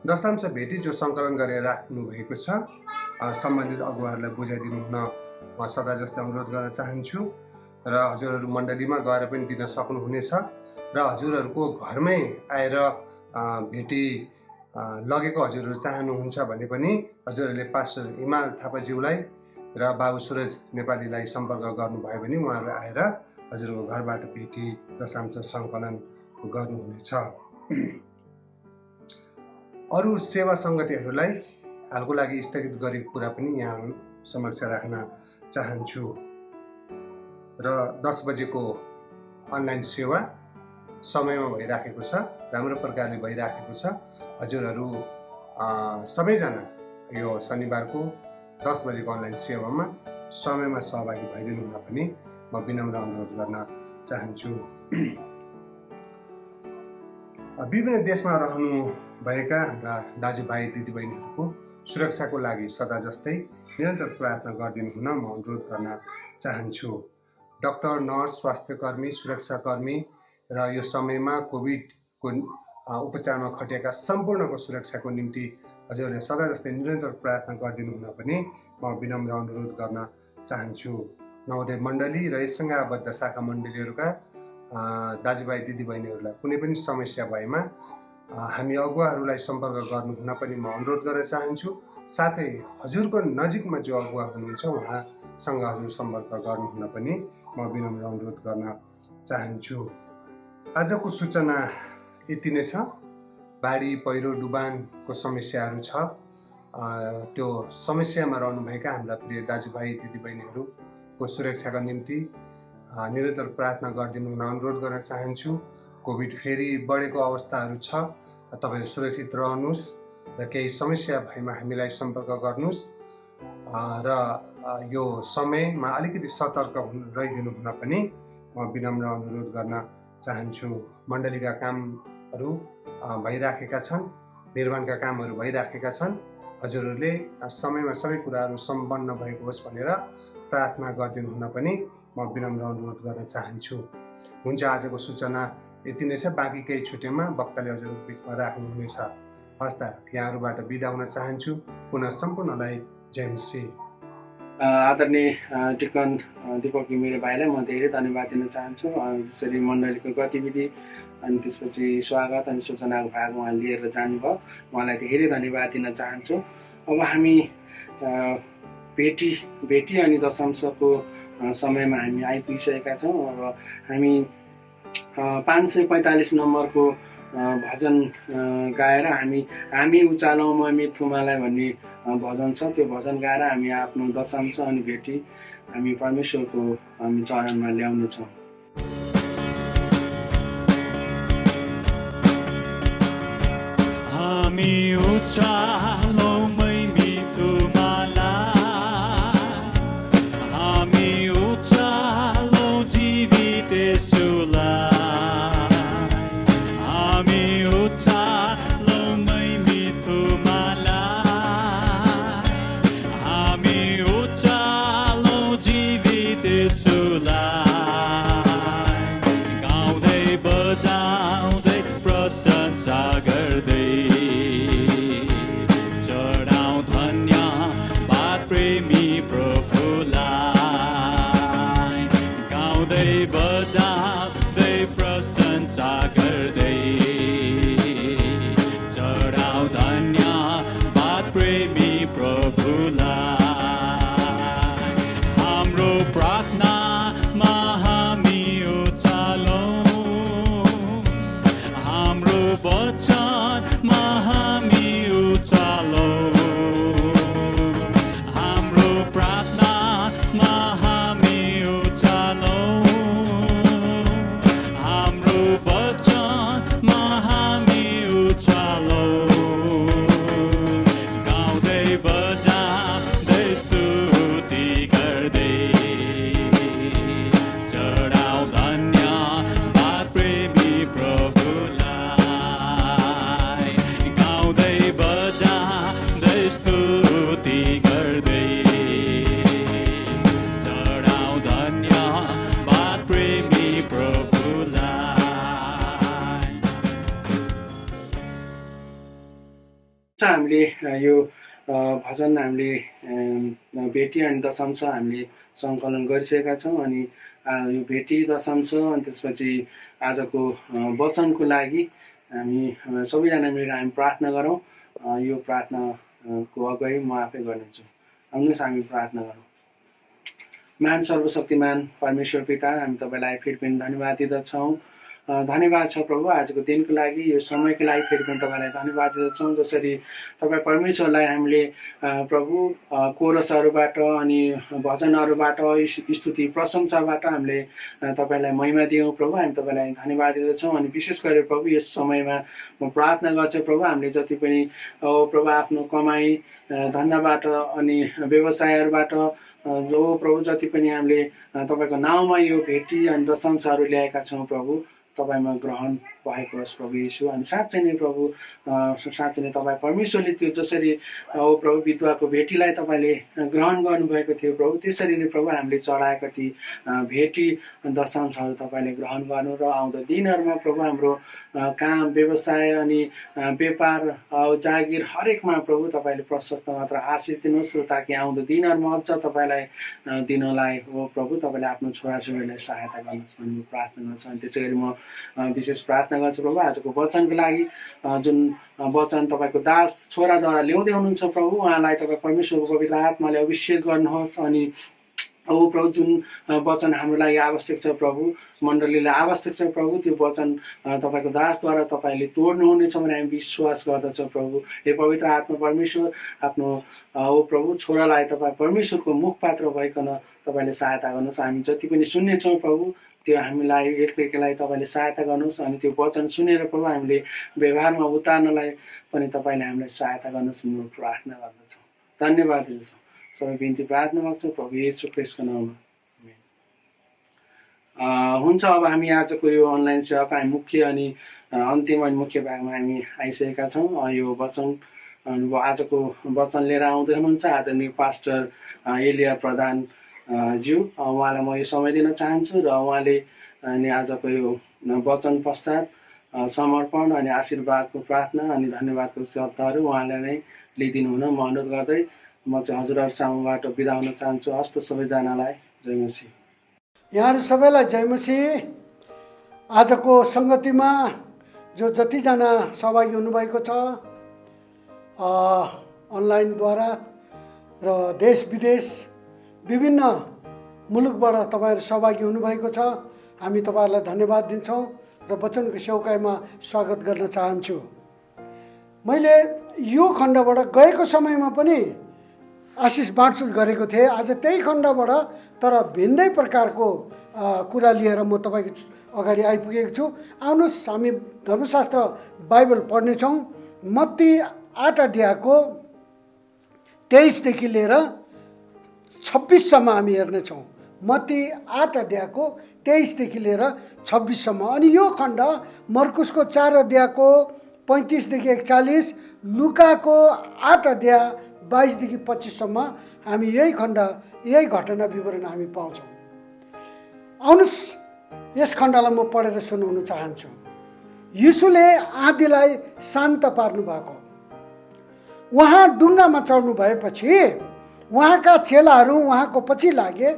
S5: दशांश भेटी जो सङ्कलन गरेर राख्नु भएको छ सम्बन्धित अगुवाहरूलाई बुझाइदिनु हुन म सदा जस्तै अनुरोध गर्न चाहन्छु र हजुरहरू मण्डलीमा गएर पनि दिन सक्नुहुनेछ र हजुरहरूको घरमै आएर भेटी लगेको हजुरहरू चाहनुहुन्छ भने पनि हजुरहरूले पास्टर हिमाल थापाज्यूलाई र बाबु सुरज नेपालीलाई सम्पर्क गर्नुभयो भने उहाँहरू आएर हजुरको घरबाट भेटी दशांश सङ्कलन गर्नुहुनेछ। अरू सेवा सङ्गतिहरूलाई हालको लागि स्थगित गरेको कुरा पनि यहाँहरू समक्ष राख्न चाहन्छु र 10 बजेको अनलाइन सेवा समयमा भइराखेको छ, राम्रो प्रकारले भइराखेको छ। हजुरहरू सबैजना यो शनिबारको 10 बजेको अनलाइन सेवामा समयमा सहभागी भइदिनु हुन पनि म विनम्र अनुरोध गर्न चाहन्छु। विभिन्न देशमा रहनु भएका हाम्रा दाजुभाइ दिदीबहिनीहरूको सुरक्षाको लागि सदा जस्तै निरन्तर प्रार्थना गरिदिनु हुन म अनुरोध गर्न चाहन्छु। डाक्टर, नर्स, स्वास्थ्यकर्मी, सुरक्षाकर्मी र यो समयमा कोभिडको उपचारमा खटिएका सम्पूर्णको सुरक्षाको निम्ति हजुरहरूले सदा जस्तै निरन्तर प्रार्थना गरिदिनु हुन पनि म विनम्र अनुरोध गर्न चाहन्छु। नवोदय मण्डली र यससँग आबद्ध शाखा मण्डलीहरूका दाजुभाइ दिदीबहिनीहरूलाई कुनै पनि समस्या भएमा हामी अगुवाहरूलाई सम्पर्क गर्नु हुन पनि म अनुरोध गर्न चाहन्छु। साथै हजुरको नजिकमा जो अगुवा हुनुहुन्छ उहाँसँग हजुर सम्पर्क गर्नु हुन पनि म विनम्र अनुरोध गर्न चाहन्छु। आजको सूचना यति नै छ। बाढी पहिरो डुबानको समस्याहरू छ, त्यो समस्यामा रहनुभएका हाम्रा प्रिय दाजुभाइ दिदीबहिनीहरूको सुरक्षाका निम्ति निरन्तर प्रार्थना गरिदिनु हुन अनुरोध गर्न चाहन्छु। कोभिड फेरि बढेको अवस्थाहरू छ, तपाईहरु सुरक्षित रहनुहोस् र केही समस्या भएमा हामीलाई सम्पर्क गर्नुहोस् र यो समयमा अलिकति सतर्क रहिदिनु हुन पनि म विनम्र अनुरोध गर्न चाहन्छु। मण्डलीका कामहरू भइराखेका छन्, निर्माणका कामहरू भइराखेका छन्। हजुरहरूले समयमा सबै कुराहरू सम्पन्न भएको होस् भनेर प्रार्थना गरिदिनु हुन पनि म विनम्र अनुरोध गर्न चाहन्छु। हुन्छ, आजको सूचना यति नै छ। बाँकी केही छुटेमा वक्ताले हजुरहरूको बिचमा राख्नुहुनेछ। हस् त, यहाँहरूबाट बिदा हुन चाहन्छु। पुनः सम्पूर्णलाई जय मसीह।
S1: आदरणीय टिकन दीपक घिमिरे भाइलाई म धेरै धन्यवाद दिन चाहन्छु। जसरी मण्डलीको गतिविधि अनि त्यसपछि स्वागत अनि सूचनाको भाग उहाँ लिएर जानुभयो, उहाँलाई धेरै धन्यवाद दिन चाहन्छु। अब हामी भेटी अनि दशांशको समयमा हामी आइपुगिसकेका छौँ। अब हामी 545 नम्बरको भजन गाएर हामी उचालौँ ममी थुमालाई भन्ने भजन छ। त्यो भजन गाएर हामी आफ्नो दशांश अनि भेटी हामी परमेश्वरको हामी चरणमा ल्याउनेछौँ।
S2: हामी उचालौँ ममी थुमालाई, हामी उचालौँ जीवित यसुलाई, हामी उचालौँ ममी थुमालाई, हामी उचालौँ जीवित यसुलाई, गाउँदै बजाउँदै प्रशंसा गर्दै प्रेमी प्रभुलाई, गाउँदै बजाउँदै प्रशंसा गर्दै चढाउ धन्यवाद प्रेमी प्रभुलाई। हाम्रो प्रार्थनामा हामी उचालौँ, हाम्रो वचनमा हामी उचालौँ, हाम्रो वचन
S1: हामीले यो भजन हामीले भेटी अनि दशम छ हामीले सङ्कलन गरिसकेका छौँ अनि यो भेटी दशम छ अनि त्यसपछि आजको वचनको लागि हामी सबैजना मिलेर हामी प्रार्थना गरौँ। यो प्रार्थनाको अगुवाई म आफै गर्नेछु। आउनुहोस् हामी प्रार्थना गरौँ। महान सर्वशक्तिमान परमेश्वर पिता, हामी तपाईँलाई फेरि पनि धन्यवाद दिँदछौँ। धन्यवाद छ प्रभु आजको दिनको लागि, यो समयको लागि फेरि पनि तपाईँलाई धन्यवाद दिँदछौँ। जसरी तपाईँ परमेश्वरलाई हामीले प्रभु कोरसहरूबाट अनि भजनहरूबाट स्तुति प्रशंसाबाट हामीले तपाईँलाई महिमा दियौँ प्रभु। हामी तपाईँलाई धन्यवाद दिँदछौँ अनि विशेष गरेर प्रभु यस समयमा म प्रार्थना गर्छु प्रभु, हामीले जति पनि प्रभु आफ्नो कमाई धन्दाबाट अनि व्यवसायहरूबाट जो प्रभु जति पनि हामीले तपाईँको नाउँमा यो भेटी अनि दशंशहरू ल्याएका छौँ प्रभु, तपाईँमा ग्रहण भएको होस् प्रभु येशू। अनि साँच्चै नै प्रभु साँच्चै नै तपाईँ परमेश्वरले त्यो जसरी प्रभु विधवाको भेटीलाई तपाईँले ग्रहण गर्नुभएको थियो प्रभु, त्यसरी नै प्रभु हामीले चढाएका ती भेटी दशंशहरू तपाईँले ग्रहण गर्नु र आउँदो दिनहरूमा प्रभु हाम्रो काम व्यवसाय अनि व्यापार जागिर हरेकमा प्रभु तपाईँले प्रशस्त मात्र आशिष दिनुहोस् र ताकि आउँदो दिनहरूमा अझ तपाईँलाई दिनलाई हो प्रभु तपाईँले आफ्नो छोराछोरीलाई सहायता गर्नुहोस् भन्ने प्रार्थना गर्छु। अनि त्यसै गरी म विशेष प्रार्थना गर्छु प्रभु आजको वचनको लागि, जुन वचन तपाईँको दास छोराद्वारा ल्याउँदै हुनुहुन्छ प्रभु, उहाँलाई तपाईँ परमेश्वरको पवित्र आत्माले अभिषेक गर्नुहोस्। अनि प्रभु जुन वचन हाम्रो लागि आवश्यक छ प्रभु, मण्डलीलाई आवश्यक छ प्रभु, त्यो वचन तपाईँको दासद्वारा तपाईँले तोड्नुहुनेछ भने हामी विश्वास गर्दछौँ प्रभु। हे पवित्र आत्मा परमेश्वर, आफ्नो प्रभु छोरालाई तपाईँ परमेश्वरको मुखपात्र भइकन तपाईँले सहायता गर्नुहोस्। हामी जति पनि सुन्नेछौँ प्रभु त्यो हामीलाई एकलाई तपाईँले सहायता गर्नुहोस्। अनि त्यो वचन सुनेर प्रभु हामीले व्यवहारमा उतार्नलाई पनि तपाईँले हामीलाई सहायता गर्नुहोस्। म प्रार्थना गर्दछौँ, धन्यवाद दिन्छौँ। सबै बिन्ती प्रार्थना गर्छौँ प्रभु येशू ख्रीष्टको नाममा, आमेन। हुन्छ, अब हामी आजको यो अनलाइन सेवाको हामी मुख्य अनि अन्तिम अनि मुख्य भागमा हामी आइसकेका छौँ। यो वचन आजको वचन लिएर आउँदै हुनुहुन्छ आदरणीय पास्टर एलिया प्रधान ज्यू, उहाँलाई म यो समय दिन चाहन्छु र उहाँले अनि आजको यो वचन पश्चात समर्पण अनि आशीर्वादको प्रार्थना अनि धन्यवादको शब्दहरू उहाँले नै लिइदिनु हुन म अनुरोध गर्दै म चाहिँ हजुरहरू सामुबाट बिदा हुन चाहन्छु। हस्त सबैजनालाई जय मसीह।
S6: यहाँहरू सबैलाई जय मसीह। आजको सङ्गतिमा जो जतिजना सहभागी हुनुभएको छ अनलाइनद्वारा र देश विदेश विभिन्न मुलुकबाट तपाईँहरू सहभागी हुनुभएको छ, हामी तपाईँहरूलाई धन्यवाद दिन्छौँ र वचनको सेवकाइमा स्वागत गर्न चाहन्छु। मैले यो खण्डबाट गएको समयमा पनि आशिष बाँडचुँड गरेको थिएँ, आज त्यही खण्डबाट तर भिन्दै प्रकारको कुरा लिएर म तपाईँको अगाडि आइपुगेको छु। आउनुहोस् हामी धर्मशास्त्र बाइबल पढ्नेछौँ। मत्ती 8 अध्यायको 23 देखि लिएर 26 सम्म हामी हेर्नेछौँ। मत्ती 8 अध्यायको 23 देखि लिएर 26 सम्म। अनि यो खण्ड मर्कुसको 4 अध्यायको 35 देखि 41, लुकाको 8 अध्याय 22 देखि 25 सम्म हामी यही खण्ड यही घटना विवरण हामी पाउँछौँ। आउनुहोस् यस खण्डलाई म पढेर सुनाउन चाहन्छु। यीशुले आँधीलाई शान्त पार्नु भएको। उहाँ डुङ्गामा चढ्नु भएपछि उहाँका चेलाहरू उहाँको पछि लागे।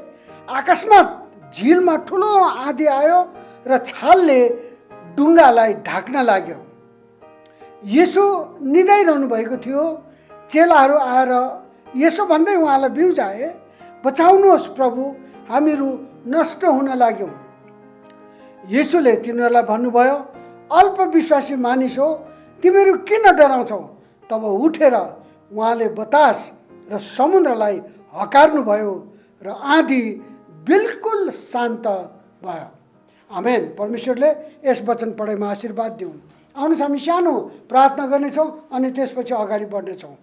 S6: अकस्मात झिलमा ठुलो आँधी आयो र छालले डुङ्गालाई ढाक्न लाग्यो। यीशु निदाइरहनु भएको थियो। चेलाहरू आएर यसो भन्दै उहाँलाई बिउजाए, बचाउनुहोस् प्रभु, हामीहरू नष्ट हुन लाग्यौँ। यीशुले तिनीहरूलाई भन्नुभयो, अल्पविश्वासी मानिस हो, तिमीहरू किन डराउँछौ? तब उठेर उहाँले बतास र समुद्रलाई हकार्नुभयो र आँधी बिल्कुल शान्त भयो। आमेन। परमेश्वरले यस वचन पढाइमा आशीर्वाद दिउन्। आउनुहोस् हामी सानो प्रार्थना गर्नेछौँ अनि त्यसपछि अगाडि बढ्नेछौँ।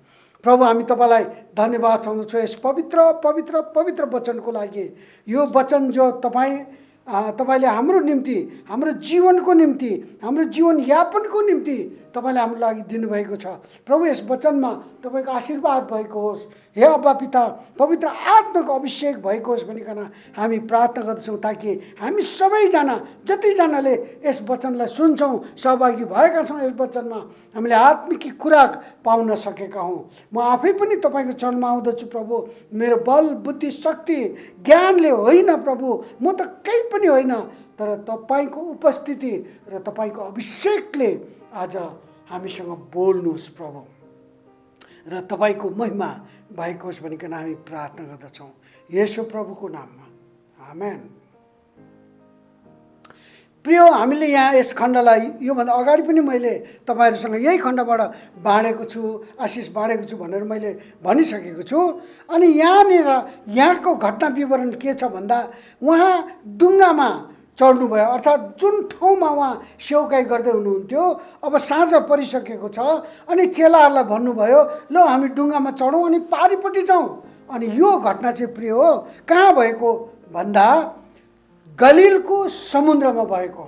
S6: प्रभु हामी तपाईँलाई धन्यवाद चाहन्छौँ यस पवित्र पवित्र पवित्र वचनको लागि। यो वचन जो तपाईँ तपाईँले हाम्रो निम्ति, हाम्रो जीवनको निम्ति, हाम्रो जीवनयापनको निम्ति तपाईँले हाम्रो लागि दिनुभएको छ। प्रभु यस वचनमा तपाईँको आशीर्वाद भएको होस्। हे अब्बा पिता, पवित्र आत्माको अभिषेक भएको होस् भनिकन हामी प्रार्थना गर्दछौँ, ताकि हामी सबैजना जतिजनाले यस वचनलाई सुन्छौँ, सहभागी भएका छौँ यस वचनमा, हामीले आत्मिक खुराक पाउन सकेका हौँ। म आफै पनि तपाईँको चरणमा आउँदछु प्रभु। मेरो बल, बुद्धि, शक्ति, ज्ञानले होइन प्रभु, म त केही पनि होइन, तर तपाईँको उपस्थिति र तपाईँको अभिषेकले आज हामीसँग बोल्नुहोस् प्रभु, र तपाईँको महिमा भएको होस् भनिकन हामी प्रार्थना गर्दछौँ येशू प्रभुको नाममा, आमेन। प्रिय, हामीले यहाँ यस खण्डलाई योभन्दा अगाडि पनि मैले तपाईँहरूसँग यही खण्डबाट बाँडेको छु, आशिष बाँडेको छु भनेर मैले भनिसकेको छु। अनि यहाँनिर यहाँको घटना विवरण के छ भन्दा, उहाँ डुङ्गामा चढ्नुभयो, अर्थात् जुन ठाउँमा उहाँ सेवकाई गर्दै हुनुहुन्थ्यो, अब साँझ परिसकेको छ। अनि चेलाहरूलाई भन्नुभयो, ल हामी डुङ्गामा चढौँ अनि पारिपट्टि जाउँ। अनि यो घटना चाहिँ प्रिय हो कहाँ भएको भन्दा गलिलको समुद्रमा भएको।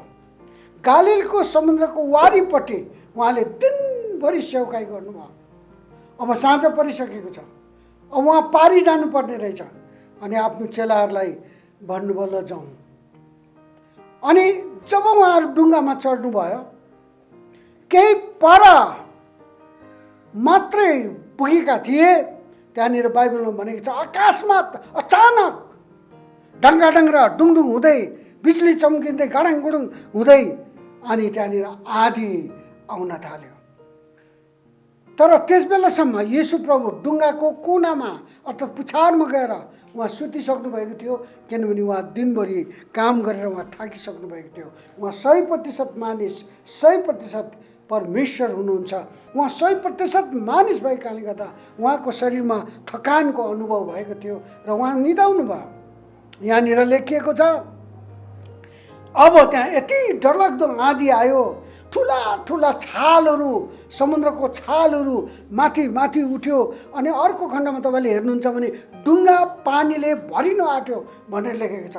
S6: गालिलको समुद्रको वारिपट्टि उहाँले दिनभरि सेवकाई गर्नुभयो। अब साँझ परिसकेको छ, अब उहाँ पारी जानुपर्ने रहेछ। अनि आफ्नो चेलाहरूलाई भन्नुभयो, ल जाउँ। अनि जब उहाँहरू डुङ्गामा चढ्नुभयो, केही पर मात्रै पुगेका थिए, त्यहाँनिर बाइबलमा भनेको छ आकाशमा अचानक डङ्गाडङ्ग र डुङडुङ हुँदै, बिजुली चम्किँदै, गडाङगुडुङ हुँदै अनि त्यहाँनिर आँधी आउन थाल्यो। तर त्यस बेलासम्म येशू प्रभु डुङ्गाको कुनामा अर्थात् पुछारमा गएर उहाँ सुतिसक्नु भएको थियो, किनभने उहाँ दिनभरि काम गरेर उहाँ थाकिसक्नु भएको थियो। उहाँ 100% मानिस, 100% परमेश्वर हुनुहुन्छ। उहाँ 100% मानिस भएको कारणले गर्दा उहाँको शरीरमा थकानको अनुभव भएको थियो र उहाँ निदाउनु भयो। यहाँनिर लेखिएको छ, अब त्यहाँ यति डरलाग्दो आँधी आयो, ठुला ठुला छालहरू, समुद्रको छालहरू माथि माथि उठ्यो। अनि अर्को खण्डमा तपाईँले हेर्नुहुन्छ भने डुङ्गा पानीले भरिन आँट्यो भनेर लेखेको छ।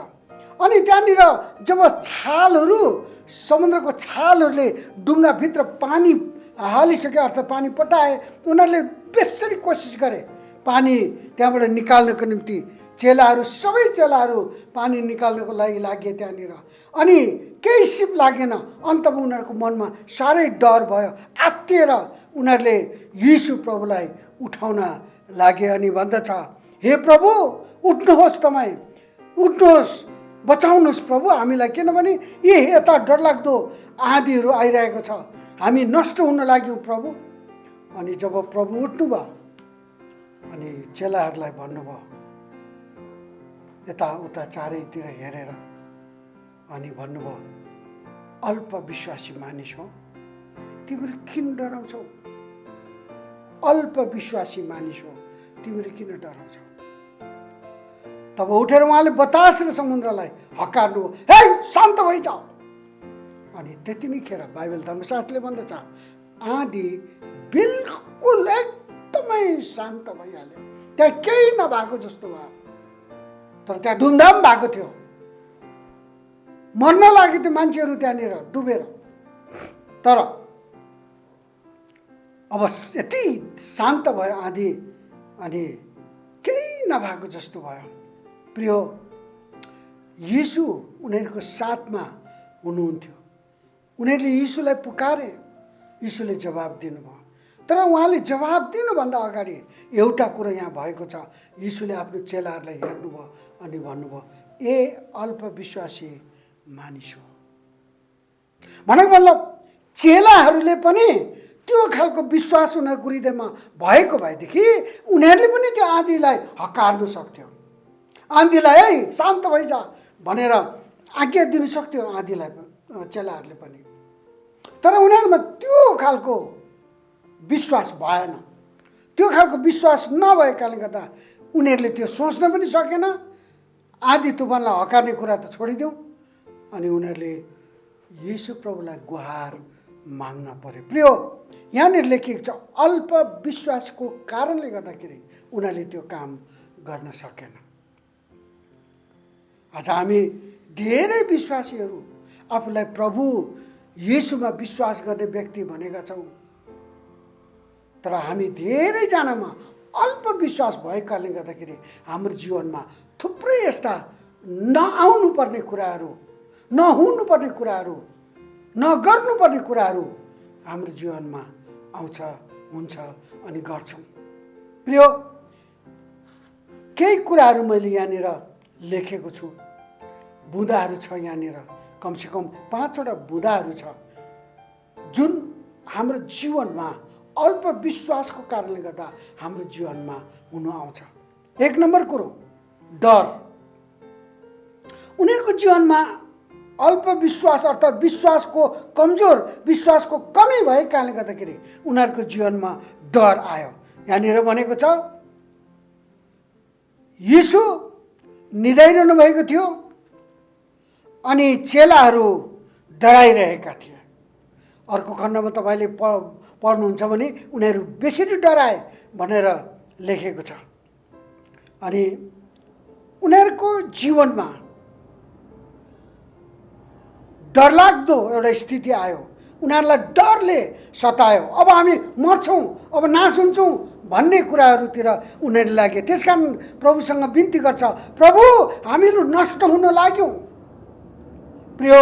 S6: अनि त्यहाँनिर जब छालहरू, समुद्रको छालहरूले डुङ्गाभित्र पानी हालिसक्यो, अर्थात् पानी पटाए, उनीहरूले बेसरी कोसिस गरे पानी त्यहाँबाट निकाल्नको निम्ति। चेलाहरू, सबै चेलाहरू पानी निकाल्नको लागि लागे त्यहाँनिर। अनि केही सिप लागेन। अन्तमा उनीहरूको मनमा साह्रै डर भयो, आत्तिएर उनीहरूले यीशु प्रभुलाई उठाउन लागे। अनि भन्दछ, हे प्रभु उठ्नुहोस्, तपाईँ उठ्नुहोस्, बचाउनुहोस् प्रभु हामीलाई, किनभने यता डरलाग्दो आँधीहरू आइरहेको छ, हामी नष्ट हुन लाग्यौँ प्रभु। अनि जब प्रभु उठ्नुभयो अनि चेलाहरूलाई भन्नुभयो, यताउता चारैतिर हेरेर अनि भन्नुभयो, अल्प विश्वासी मानिस हो, तिमीहरू किन डराउँछौ? अल्प विश्वासी मानिस हो, तिमीहरू किन डराउँछौ? तब उठेर उहाँले बतास र समुद्रलाई हकार्नु, हे शान्त भइजाऊ। अनि त्यति नै खेर बाइबल धर्मशास्त्रले भन्दछ, आँधी बिल्कुल एकदमै शान्त भइहाल्यो। त्यहाँ केही नभएको जस्तो भयो, तर त्यहाँ धुमधाम भएको थियो, मर्न लाग्यो त्यो मान्छेहरू त्यहाँनिर डुबेर। तर अब यति शान्त भयो आँधी, अनि केही नभएको जस्तो भयो। प्रिय, यीशु उनीहरूको साथमा हुनुहुन्थ्यो। उनीहरूले यीशुलाई पुकारे, यीशुले जवाब दिनुभयो। तर उहाँले जवाब दिनुभन्दा अगाडि एउटा कुरो यहाँ भएको छ, यीशुले आफ्नो चेलाहरूलाई हेर्नुभयो अनि भन्नुभयो, ए अल्प विश्वासी मानिस हो। भनेको मतलब चेलाहरूले पनि त्यो खालको विश्वास उनीहरूको हृदयमा भएको भएदेखि उनीहरूले पनि त्यो आँधीलाई हकार्न सक्थ्यो। आँधीलाई है शान्त भइजा भनेर आज्ञा दिन सक्थ्यो आँधीलाई, चेलाहरूले पनि। तर उनीहरूमा त्यो खालको विश्वास भएन। त्यो खालको विश्वास नभएकाले गर्दा उनीहरूले त्यो सोच्न पनि सकेन। आँधी तुफानलाई हकार्ने कुरा त छोडिदिउँ, अनि उनीहरूले यीशु प्रभुलाई गुहार माग्न पर्यो। प्रिय, यहाँनिर लेखिएको छ, अल्प विश्वासको कारणले गर्दाखेरि उनीहरूले त्यो काम गर्न सकेन। आज हामी धेरै विश्वासीहरू आफूलाई प्रभु येशूमा विश्वास गर्ने व्यक्ति भनेका छौँ, तर हामी धेरैजनामा अल्प विश्वास भएको कारणले गर्दाखेरि हाम्रो जीवनमा थुप्रै यस्ता नआउनुपर्ने कुराहरू, नहुनुपर्ने कुराहरू, नगर्नुपर्ने कुराहरू हाम्रो जीवनमा आउँछ, हुन्छ अनि गर्छौँ। प्रिय, केही कुराहरू मैले यहाँनिर लेखेको छु, बुँदाहरू छ यहाँनिर, कमसेकम 5वटा बुँदाहरू छ जुन हाम्रो जीवनमा अल्प विश्वासको कारणले गर्दा हाम्रो जीवनमा हुन आउँछ। 1 नम्बर कुरो, डर। उनीहरूको जीवनमा अल्प विश्वास अर्थात् विश्वासको कमजोर, विश्वासको कमी भएको कारणले गर्दाखेरि उनीहरूको जीवनमा डर आयो। यहाँनिर भनेको छ येशू निदाइरहनु भएको थियो अनि चेलाहरू डराइरहेका थिए। अर्को खण्डमा तपाईँले पढ्नुहुन्छ भने उनीहरू बेसरी डराए भनेर लेखेको छ। अनि उनीहरूको जीवनमा डरलाग्दो एउटा स्थिति आयो, उनीहरूलाई डरले सतायो। अब हामी मर्छौँ, अब नाश हुन्छौँ भन्ने कुराहरूतिर उनीहरू लागे। त्यसकारण प्रभुसँग बिन्ती गर्छ, प्रभु हामीहरू नष्ट हुन लाग्यौँ। प्रिय,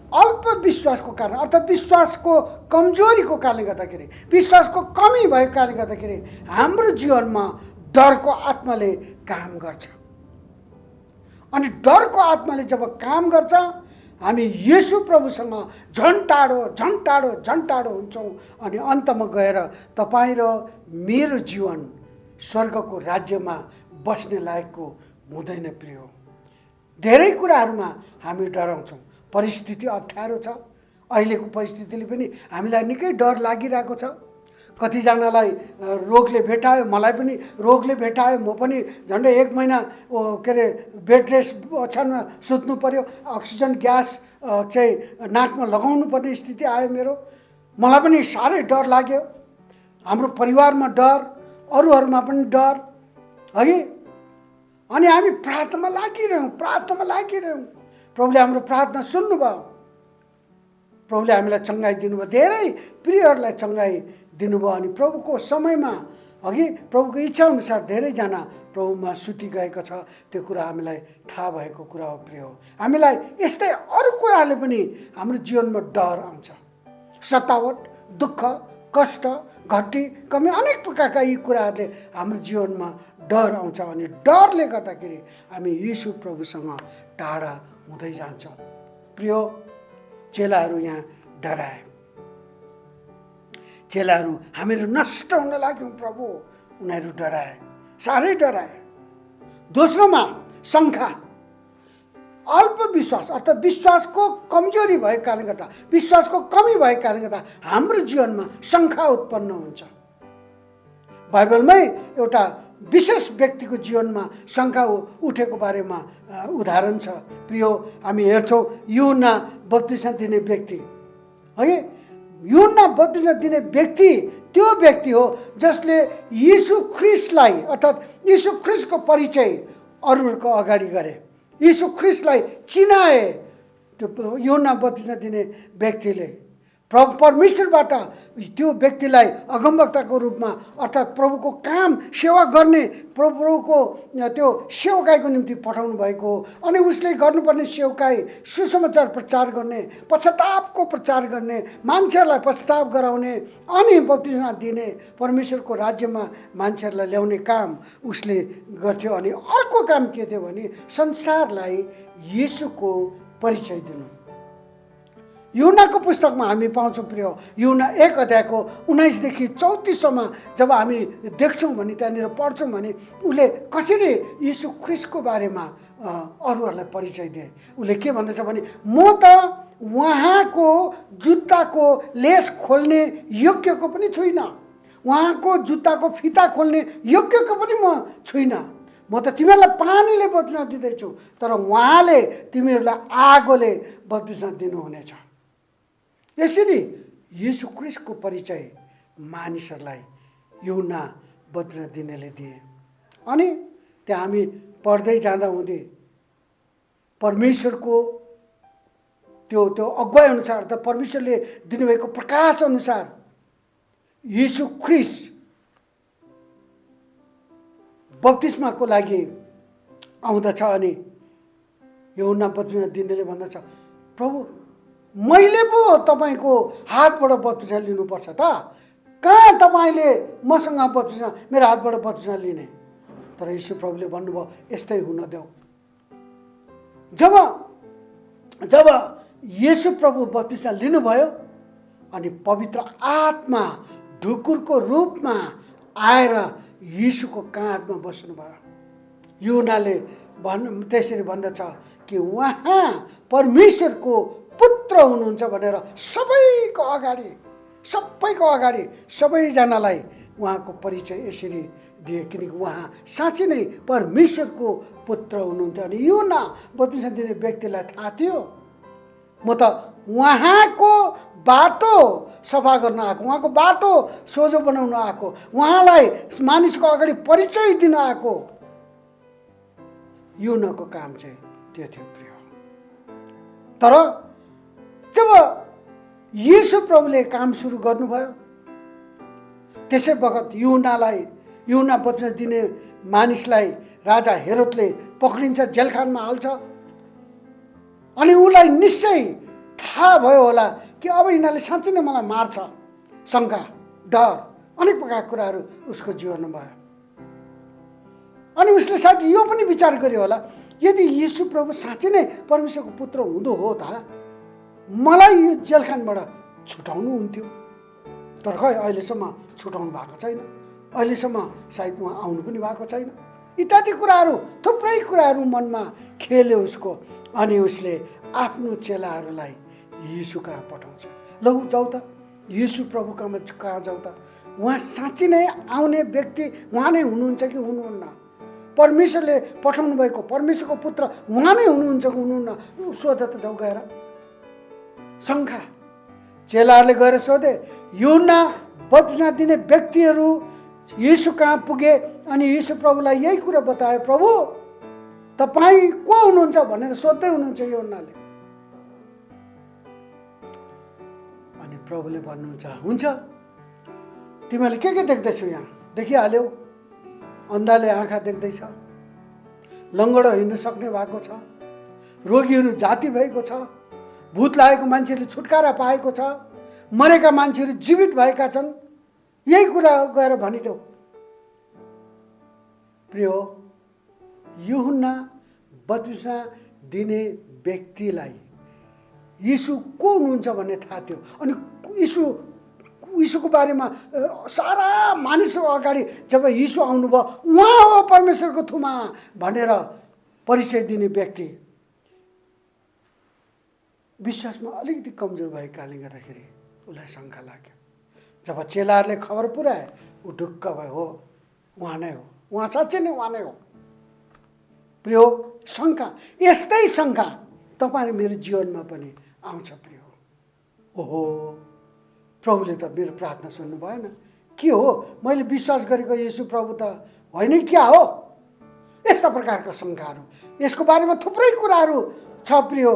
S6: अल्प विश्वासको कारण अर्थात् विश्वासको कमजोरीको कारणले गर्दाखेरि, विश्वासको कमी भएको कारणले गर्दाखेरि हाम्रो जीवनमा डरको आत्माले काम गर्छ। अनि डरको आत्माले जब काम गर्छ, हामी येशू प्रभुसँग झन् टाढो हुन्छौँ अनि अन्तमा गएर तपाईँ र मेरो जीवन स्वर्गको राज्यमा बस्ने लायकको हुँदैन। प्रिय, धेरै कुराहरूमा हामी डराउँछौँ। परिस्थिति अप्ठ्यारो छ, अहिलेको परिस्थितिले पनि हामीलाई निकै डर लागिरहेको छ। कतिजनालाई रोगले भेटायो, मलाई पनि रोगले भेटायो, म पनि झन्डै 1 महिना के अरे बेड रेस्ट ओछ्यानमा सुत्नु पर्यो। अक्सिजन ग्यास चाहिँ नाकमा लगाउनु पर्ने स्थिति आयो मेरो। मलाई पनि साह्रै डर लाग्यो, हाम्रो परिवारमा डर, अरूहरूमा पनि डर है। अनि हामी प्रार्थनामा लागिरह्यौँ। प्रभुले हाम्रो प्रार्थना सुन्नुभयो, प्रभुले हामीलाई चङ्गाइ दिनुभयो, धेरै प्रियहरूलाई चङ्गाइ दिनुभयो। अनि प्रभुको समयमा अघि प्रभुको इच्छा अनुसार धेरैजना प्रभुमा सुति गएको छ, त्यो कुरा हामीलाई थाहा भएको कुरा हो। प्रिय, हामीलाई यस्तै अरू कुराहरूले पनि हाम्रो जीवनमा डर आउँछ। सतावट, दुःख, कष्ट, घटी, कमी, अनेक प्रकारका यी कुराहरूले हाम्रो जीवनमा डर आउँछ। अनि डरले गर्दाखेरि हामी येशू प्रभुसँग टाढा हुँदै जान्छौँ। प्रिय, चेलाहरू यहाँ डराए, चेलाहरू हामीहरू नष्ट हुन लाग्यौँ प्रभु, उनीहरू डराए, साह्रै डराए। दोस्रोमा शङ्का, अल्प विश्वास अर्थात् विश्वासको कमजोरी भएको कारणले गर्दा, विश्वासको कमी भएको कारणले गर्दा हाम्रो जीवनमा शङ्का उत्पन्न हुन्छ। बाइबलमै एउटा विशेष व्यक्तिको जीवनमा शङ्का उठेको बारेमा उदाहरण छ। प्रिय, हामी हेर्छौँ यूहन्ना बप्तिस्मा दिने व्यक्ति है। यूहन्ना बप्तिस्मा दिने व्यक्ति त्यो व्यक्ति हो जसले यीशु ख्रिस्टलाई अर्थात् यीशु ख्रिस्टको परिचय अरूहरूको अगाडि गरे, यीशु ख्रिस्टलाई चिनाए। त्यो यूहन्ना बप्तिस्मा दिने व्यक्तिले परमेश्वरबाट त्यो व्यक्तिलाई अगमवक्ताको रूपमा अर्थात् प्रभुको काम सेवा गर्ने, प्रभुको त्यो सेवकाईको निम्ति पठाउनु भएको। अनि उसले गर्नुपर्ने सेवकाई सुसमाचार प्रचार गर्ने, पश्चातापको प्रचार गर्ने, मान्छेहरूलाई पश्चाताप गराउने अनि बप्तिस्मा दिने, परमेश्वरको राज्यमा मान्छेहरूलाई ल्याउने काम उसले गर्थ्यो। अनि अर्को काम के थियो भने संसारलाई येशूको परिचय दिनु। यूहन्नाको पुस्तकमा हामी पाउँछौँ प्रिय, यूहन्ना 1 अध्यायको 19 देखि 34सम्म जब हामी देख्छौँ भने, त्यहाँनिर पढ्छौँ भने उसले कसरी यीशु ख्रिस्टको बारेमा अरूहरूलाई परिचय दिए। उसले के भन्दछ भने, म त उहाँको जुत्ताको लेस खोल्ने योग्यको पनि छुइनँ, उहाँको जुत्ताको फिता खोल्ने योग्यको पनि म छुइनँ। म त तिमीहरूलाई पानीले बप्तिस्मा दिँदैछु, तर उहाँले तिमीहरूलाई आगोले बप्तिस्मा दिनुहुनेछ। यसरी यीशु ख्रिस्टको परिचय मानिसहरूलाई यूहन्ना बप्तिस्मा दिनेले दिए। अनि त्यहाँ हामी पढ्दै जाँदा हुँदै परमेश्वरको त्यो अगुवाई अनुसार त परमेश्वरले दिनुभएको प्रकाश अनुसार यीशु ख्रिस्ट बप्तिस्माको लागि आउँदछ अनि यूहन्ना बप्तिस्मा दिनेले भन्दछ, प्रभु मैले पो तपाईँको हातबाट बप्तिस्मा लिनुपर्छ त, कहाँ तपाईँले मसँग बप्तिस्मा मेरो हातबाट बप्तिस्मा लिने? तर यीशु प्रभुले भन्नुभयो, यस्तै हुन देऊ। जब यीशु प्रभु बप्तिस्मा लिनुभयो अनि पवित्र आत्मा ढुकुरको रूपमा आएर यीशुको काँधमा बस्नुभयो। यूहन्नाले त्यसरी भन्दछ कि उहाँ परमेश्वरको पुत्र हुनुहुन्छ भनेर सबैको अगाडि सबैजनालाई उहाँको परिचय यसरी दिए, किनकि उहाँ साँच्चै नै परमेश्वरको पुत्र हुनुहुन्थ्यो। अनि यूहन्ना बप्तिस्मा दिने व्यक्तिलाई थाहा थियो, म त उहाँको बाटो सफा गर्न आएको, उहाँको बाटो सोझो बनाउन आएको, उहाँलाई मानिसको अगाडि परिचय दिन आएको। यूहन्नाको काम चाहिँ त्यो थियो प्रिय। तर जब यीशु प्रभुले काम सुरु गर्नुभयो त्यसै बखत यूहन्ना बप्तिस्मा दिने मानिसलाई राजा हेरोदले पक्रिन्छ, जेलखानमा हाल्छ। अनि उसलाई निश्चय थाहा भयो होला कि अब यिनीहरूले साँच्चै नै मलाई मार्छ। शङ्का, डर, अनेक प्रकारका कुराहरू उसको जीवनमा भयो। अनि उसले सायद यो पनि विचार गर्यो होला, यदि यीशु प्रभु साँच्चै नै परमेश्वरको पुत्र हुँदो हो त मलाई यो जेलखानबाट छुटाउनु हुन्थ्यो। तर खै अहिलेसम्म छुटाउनु भएको छैन, अहिलेसम्म सायद उहाँ आउनु पनि भएको छैन। इत्यादि कुराहरू, थुप्रै कुराहरू मनमा खेल्यो उसको। अनि उसले आफ्नो चेलाहरूलाई यीशु कहाँ पठाउँछ, लौ जाऊ त यीशु प्रभु कहाँ जाऊ त, उहाँ साँच्चै नै आउने व्यक्ति उहाँ नै हुनुहुन्छ कि हुनुहुन्न, परमेश्वरले पठाउनु भएको परमेश्वरको पुत्र उहाँ नै हुनुहुन्छ कि हुनुहुन्न, सोध त जाऊ गएर। शङ्का, चेलाहरूले गएर सोधे। यूहन्ना बप्तिस्मा दिने व्यक्तिहरू यीशु कहाँ पुगे अनि यीशु प्रभुलाई यही कुरा बताए, प्रभु तपाईँ को हुनुहुन्छ भनेर सोध्दै हुनुहुन्छ यूहन्नाले। अनि प्रभुले भन्नुहुन्छ, हुन्छ तिमीहरूले के देख्दैछौ, यहाँ देखिहाल्यौ, अन्धाले आँखा देख्दैछ, लङ्गडो हिँड्न सक्ने भएको छ, रोगीहरू जाति भएको छ, भूत लागेको मान्छेले छुटकारा पाएको छ, मरेका मान्छेहरू जीवित भएका छन्, यही कुरा गएर भनिदेऊ। प्रिय, यूहन्ना बप्तिस्मा दिने व्यक्तिलाई यीशु को हुनुहुन्छ भन्ने थाहा थियो। अनि यीशुको बारेमा सारा मानिसको अगाडि जब यीशु आउनुभयो, उहाँ हो परमेश्वरको थुमा भनेर परिचय दिने व्यक्ति विश्वासमा अलिकति कमजोर भएको कारणले गर्दाखेरि उसलाई शङ्का लाग्यो। जब चेलाहरूले खबर पुऱ्याए ऊ ढुक्क भयो, हो उहाँ नै हो, उहाँ साँच्चै नै उहाँ नै हो। प्रिय, शङ्का, यस्तै शङ्का तपाईँ मेरो जीवनमा पनि आउँछ प्रिय। ओहो, प्रभुले त मेरो प्रार्थना सुन्नु भएन, के हो मैले विश्वास गरेको यीशु प्रभु त होइन, क्या हो? यस्ता प्रकारका शङ्काहरू, यसको बारेमा थुप्रै कुराहरू छ प्रिय।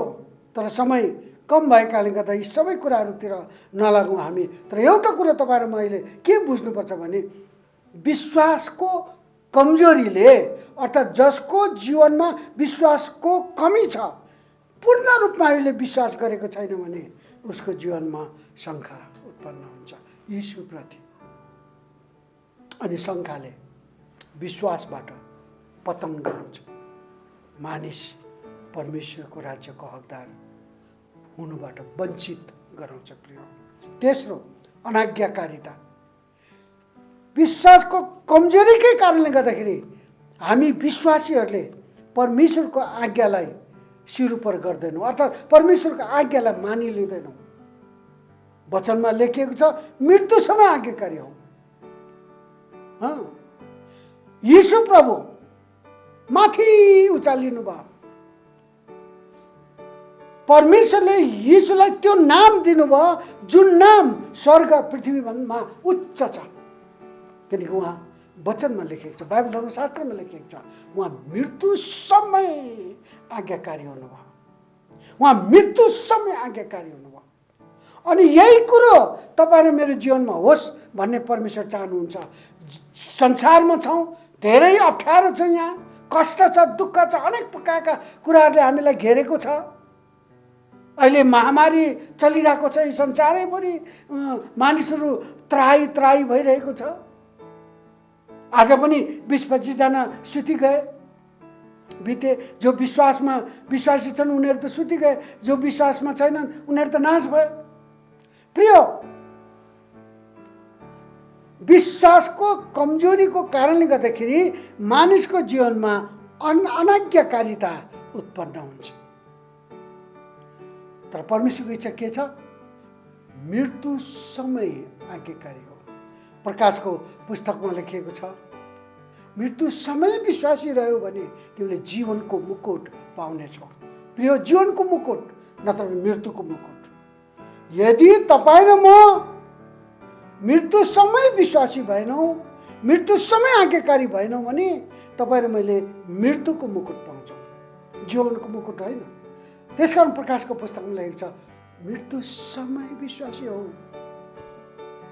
S6: तर समय कम भएको कारणले गर्दा यी सबै कुराहरूतिर नलागौँ हामी। तर एउटा कुरो तपाईँ र मैले के बुझ्नुपर्छ भने विश्वासको कमजोरीले, अर्थात् जसको जीवनमा विश्वासको कमी छ, पूर्ण रूपमा अहिले विश्वास गरेको छैन भने उसको जीवनमा शङ्का उत्पन्न हुन्छ यीशुप्रति। अनि शङ्काले विश्वासबाट पतन गराउँछ, मानिस परमेश्वरको राज्यको हकदार हुनुबाट वञ्चित गराउँछ प्रिय। तेस्रो, अनाज्ञाकारिता। विश्वासको कमजोरीकै कारणले गर्दाखेरि हामी विश्वासीहरूले परमेश्वरको आज्ञालाई सिरुपर गर्दैनौँ, अर्थात् परमेश्वरको आज्ञालाई मानिलिँदैनौँ। वचनमा लेखिएको छ, मृत्युसम्म आज्ञाकारी हौ। यीशु प्रभु माथि उचालिनु भयो, परमेश्वरले यीशुलाई त्यो नाम दिनुभयो जुन नाम स्वर्ग पृथ्वीभन्दा उच्च छ, किनकि उहाँ वचनमा लेखेको छ, बाइबल धर्मशास्त्रमा लेखेको छ, उहाँ मृत्युसम्मै आज्ञाकारी हुनुभयो। उहाँ मृत्युसम्मै आज्ञाकारी हुनुभयो। अनि यही कुरो तपाईँ र मेरो जीवनमा होस् भन्ने परमेश्वर चाहनुहुन्छ। संसारमा छौँ, धेरै अप्ठ्यारो छ, यहाँ कष्ट छ, दुःख छ, अनेक प्रकारका कुराहरूले हामीलाई घेरेको छ। अहिले महामारी चलिरहेको छ, यी संसारैभरि मानिसहरू त्राही त्राही भइरहेको छ। आज पनि 20-25 जना सुति गए बिते। जो विश्वासमा विश्वासी छन् उनीहरू त सुति गए, जो विश्वासमा छैनन् उनीहरू त नाश भए। प्रिय, विश्वासको कमजोरीको कारणले गर्दाखेरि मानिसको जीवनमा अनाज्ञाकारिता उत्पन्न हुन्छ। तर परमेश्वरको इच्छा के छ? मृत्युसम्मै आज्ञाकारी हो। प्रकाशको पुस्तकमा लेखिएको छ, मृत्युसम्मै विश्वासी रह्यो भने तिमीले जीवनको मुकुट पाउनेछौ। प्रिय, जीवनको मुकुट नत्र मृत्युको मुकुट। यदि तपाईँ र म मृत्युसम्मै विश्वासी भएनौँ, मृत्युसम्मै आज्ञाकारी भएनौँ भने तपाईँ र मैले मृत्युको मुकुट पाउँछौँ, जीवनको मुकुट होइन। त्यसकारण प्रकाशको पुस्तकमा लेखेको छ मृत्युसम्मै विश्वासी हो।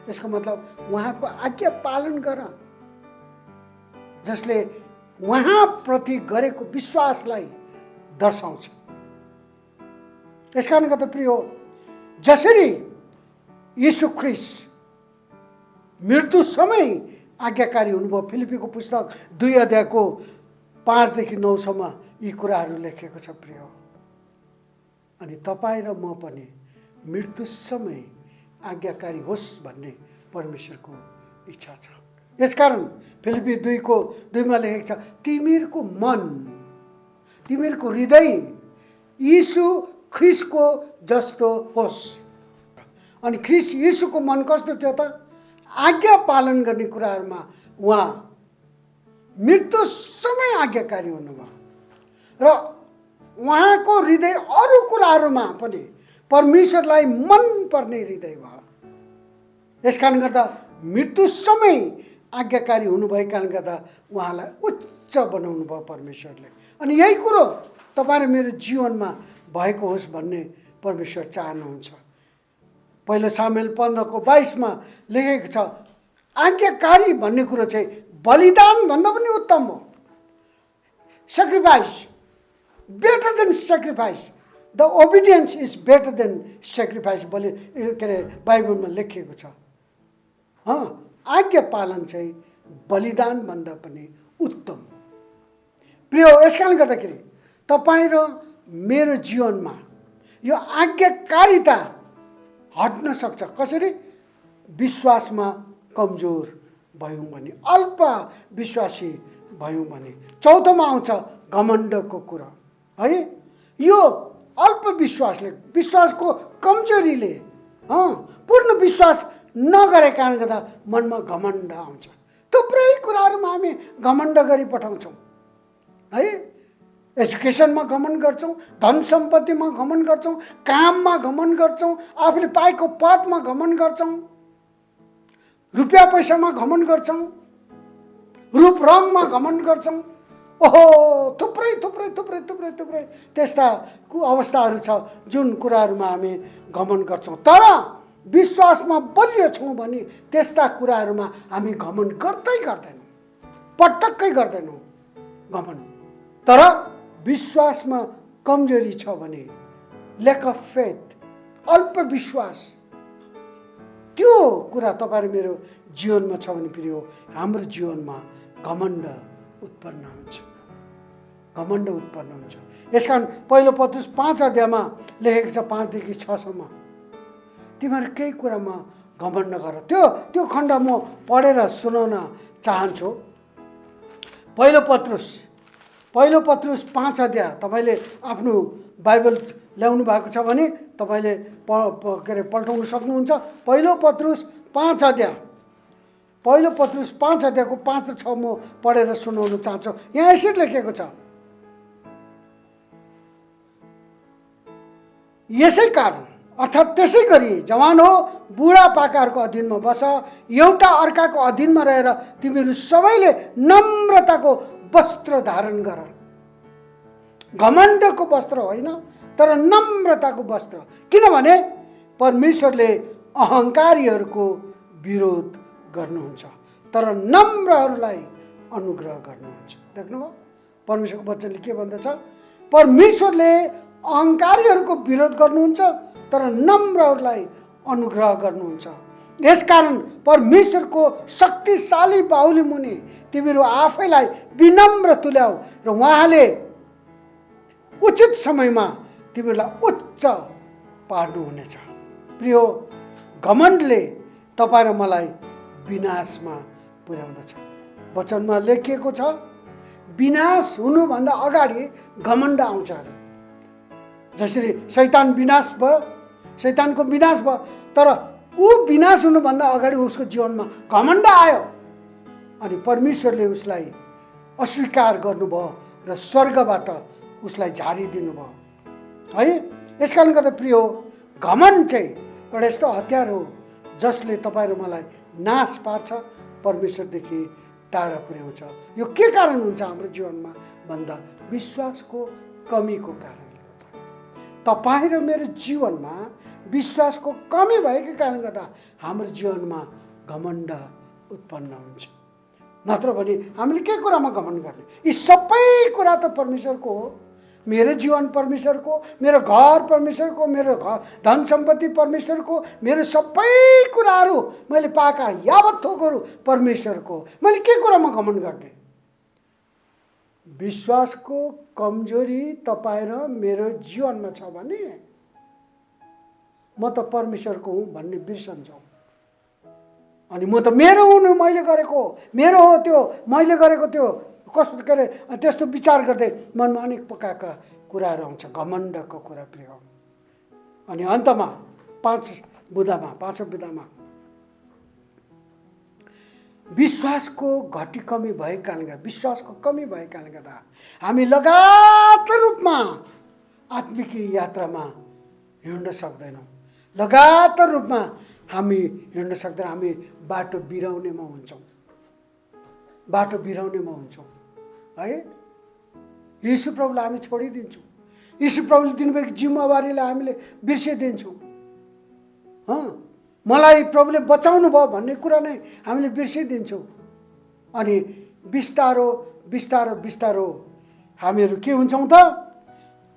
S6: यसको मतलब उहाँको आज्ञा पालन गर, जसले उहाँप्रति गरेको विश्वासलाई दर्शाउँछ। यसकारण गर्दा प्रिय, जसरी यीशु ख्रीष्ट मृत्युसम्मै आज्ञाकारी हुनुभयो, फिलिपीको पुस्तक 2 अध्यायको 5देखि 9सम्म यी कुराहरू लेखेको छ। प्रिय, अनि तपाईँ र म पनि मृत्युसम्मै आज्ञाकारी होस् भन्ने परमेश्वरको इच्छा छ। यसकारण फिलिपी 2:2मा लेखेको छ, तिमीहरूको मन, तिमीहरूको हृदय यीशु ख्रीष्टको जस्तो होस्। अनि ख्रीष्ट यीशुको मन कस्तो थियो त? आज्ञा पालन गर्ने कुराहरूमा उहाँ मृत्युसम्मै आज्ञाकारी हुनुभयो र उहाँको हृदय अरू कुराहरूमा पनि परमेश्वरलाई मन पर्ने हृदय भयो। यसकारण गर्दा मृत्युसम्मै आज्ञाकारी हुनुभएको कारणले गर्दा उहाँलाई उच्च बनाउनु भयो परमेश्वरले। अनि यही कुरो तपाईँ र मेरो जीवनमा भएको होस् भन्ने परमेश्वर चाहनुहुन्छ। पहिलो सामुएल 15:22मा लेखेको छ, आज्ञाकारी भन्ने कुरो चाहिँ बलिदान भन्दा पनि उत्तम हो। Sacrifice, better than sacrifice, the obedience is better than sacrifice के अरे बाइबलमा लेखिएको छ। आज्ञा पालन चाहिँ बलिदान भन्दा पनि उत्तम। प्रिय, यसकारणले गर्दाखेरि तपाईँ र मेरो जीवनमा यो आज्ञाकारिता हट्न सक्छ। कसरी? विश्वासमा कमजोर भयौँ भने, अल्प विश्वासी भयौँ भने। चौथोमा आउँछ घमण्डको कुरा है। यो अल्प विश्वासले, विश्वासको कमजोरीले, पूर्ण विश्वास नगरेको कारणले गर्दा मनमा घमण्ड आउँछ। थुप्रै कुराहरूमा हामी घमण्ड गरी पठाउँछौँ है। एजुकेसनमा घमण्ड गर्छौँ, धन सम्पत्तिमा घमण्ड गर्छौँ, काममा घमण्ड गर्छौँ, आफूले पाएको पदमा घमण्ड गर्छौँ, रुपियाँ पैसामा घमण्ड गर्छौँ, रूप रङमा घमण्ड गर्छौँ। ओहो, थुप्रै थुप्रै थुप्रै थुप्रै थुप्रै त्यस्ता अवस्थाहरू छ जुन कुराहरूमा हामी घमण्ड गर्छौँ। तर विश्वासमा बलियो छौँ भने त्यस्ता कुराहरूमा हामी घमण्ड गर्दैनौँ, पटक्कै गर्दैनौँ घमण्ड। तर विश्वासमा कमजोरी छ भने, ल्याक अफ फेथ, अल्प विश्वास, त्यो कुरा तपाईँ र मेरो जीवनमा छ भने प्रिय, हाम्रो जीवनमा घमण्ड उत्पन्न हुन्छ, घमण्ड उत्पन्न हुन्छ। यसकारण पहिलो पत्रुस 5 अध्यायमा लेखेको छ 5देखि 6सम्म, तिमीहरू केही कुरामा घमण्ड गर। त्यो खण्ड म पढेर सुनाउन चाहन्छु। पहिलो पत्रुस 5 अध्याय तपाईँले आफ्नो बाइबल ल्याउनु भएको छ भने तपाईँले के अरे पल्टाउन सक्नुहुन्छ। पहिलो पत्रुस 5 अध्याय, पहिलो पत्रुस 5 अध्यायको 5 र 6 म पढेर सुनाउन चाहन्छु। यहाँ यसरी लेखेको छ, यसै कारण अर्थात् त्यसै गरी जवान हो बुढापाकाहरूको अधीनमा बस, एउटा अर्काको अधीनमा रहेर तिमीहरू सबैले नम्रताको वस्त्र धारण गर। घमण्डको वस्त्र होइन, तर नम्रताको वस्त्र। किनभने परमेश्वरले अहङ्कारीहरूको विरोध गर्नुहुन्छ, तर नम्रहरूलाई अनुग्रह गर्नुहुन्छ। देख्नुभयो परमेश्वरको वचनले के भन्दछ? परमेश्वरले अहङ्कारीहरूको विरोध गर्नुहुन्छ, तर नम्रहरूलाई अनुग्रह गर्नुहुन्छ। यसकारण परमेश्वरको शक्तिशाली बाहुली मुनि तिमीहरू आफैलाई विनम्र तुल्याऊ र उहाँले उचित समयमा तिमीहरूलाई उच्च पार्नुहुनेछ। प्रियो, घमण्डले तपाईँ र मलाई विनाशमा पुर्याउँदछ। वचनमा लेखिएको छ, विनाश हुनुभन्दा अगाडि घमण्ड आउँछ अरे। जसरी शैतान विनाश भयो, शैतानको विनाश भयो, तर ऊ विनाश हुनुभन्दा अगाडि उसको जीवनमा घमण्ड आयो अनि परमेश्वरले उसलाई अस्वीकार गर्नुभयो र स्वर्गबाट उसलाई झारिदिनु भयो है। यसकारण गर्दा प्रियो, घमण्ड चाहिँ एउटा यस्तो हतियार हो जसले तपाईँ र मलाई नाश पार्छ, परमेश्वरदेखि टाढा पुर्याउँछ। यो के कारण हुन्छ हाम्रो जीवनमा भन्दा विश्वासको कमीको कारणले गर्दा। तपाईँ र मेरो जीवनमा विश्वासको कमी भएको कारणले गर्दा हाम्रो जीवनमा घमण्ड उत्पन्न हुन्छ। नत्र भने हामीले के कुरामा घमण्ड गर्ने? यी सबै कुरा त परमेश्वरको हो। मेरो जीवन परमेश्वरको, मेरो घर परमेश्वरको, मेरो धन सम्पत्ति परमेश्वरको, मेरो सबै कुराहरू मैले पाएका यावत थोकहरू परमेश्वरको। मैले के कुरामा घमण्ड गर्ने? विश्वासको कमजोरी तपाईँ र मेरो जीवनमा छ भने म त परमेश्वरको हुँ भन्ने बिर्सन्छौँ। अनि म त मेरो हुनु, मैले गरेको मेरो हो, त्यो मैले गरेको त्यो कस्तो के अरे त्यस्तो विचार गर्दै मनमा अनेक प्रकारका कुराहरू आउँछ, घमण्डको कुरा प्रिय। अनि अन्तमा पाँचौँ बुँदामा विश्वासको घटी कमी भएको कारणले गर्दा, विश्वासको कमी भएको कारणले गर्दा हामी लगातार रूपमा आत्मिक यात्रामा हिँड्न सक्दैनौँ। लगातार रूपमा हामी हिँड्न सक्दैनौँ। हामी बाटो बिराउनेमा हुन्छौँ, बाटो बिराउनेमा हुन्छौँ है। यीशु प्रभुलाई हामी छोडिदिन्छौँ। यीशु प्रभुले दिनुभएको जिम्मेवारीलाई हामीले बिर्सिदिन्छौँ। मलाई प्रभुले बचाउनु भयो भन्ने कुरा नै हामीले बिर्सिदिन्छौँ। अनि बिस्तारो बिस्तारो बिस्तारो हामीहरू के हुन्छौँ त?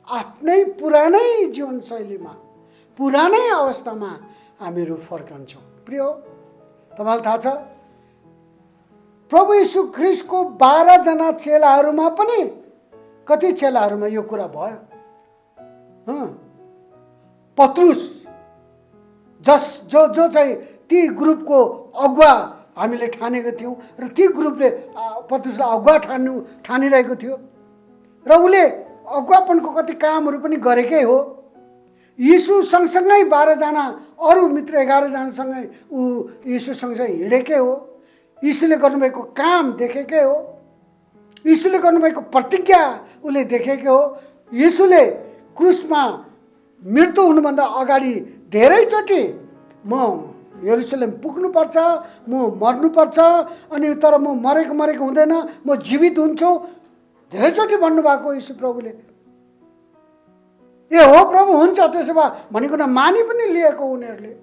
S6: आफ्नै पुरानै जीवनशैलीमा, पुरानै अवस्थामा हामीहरू फर्कन्छौँ। प्रिय, तपाईँलाई थाहा छ प्रभु यीशु ख्रिस्टको 12 जना चेलाहरूमा पनि कति चेलाहरूमा यो कुरा भयो? पत्रुस जो चाहिँ ती ग्रुपको अगुवा हामीले ठानेको थियौँ र ती ग्रुपले पत्रुसलाई अगुवा ठानिरहेको थियो र उसले अगुवापनको कति कामहरू पनि गरेकै हो। यीशु सँगसँगै 12 जना अरू मित्र 11 जनासँगै ऊ यीशु सँगसँगै हिँडेकै हो। यीशुले गर्नुभएको काम देखेकै हो। यीशुले गर्नुभएको प्रतिज्ञा उसले देखेकै हो। यीशुले क्रुसमा मृत्यु हुनुभन्दा अगाडि धेरैचोटि म यरुसलेम पुग्नुपर्छ, म मर्नुपर्छ, अनि तर म मरेको हुँदैन, म जीवित हुन्छु धेरैचोटि भन्नुभएको यीशु प्रभुले। ए हो प्रभु, हुन्छ त्यसो भए भनेको न मानि पनि लिएको उनीहरूले।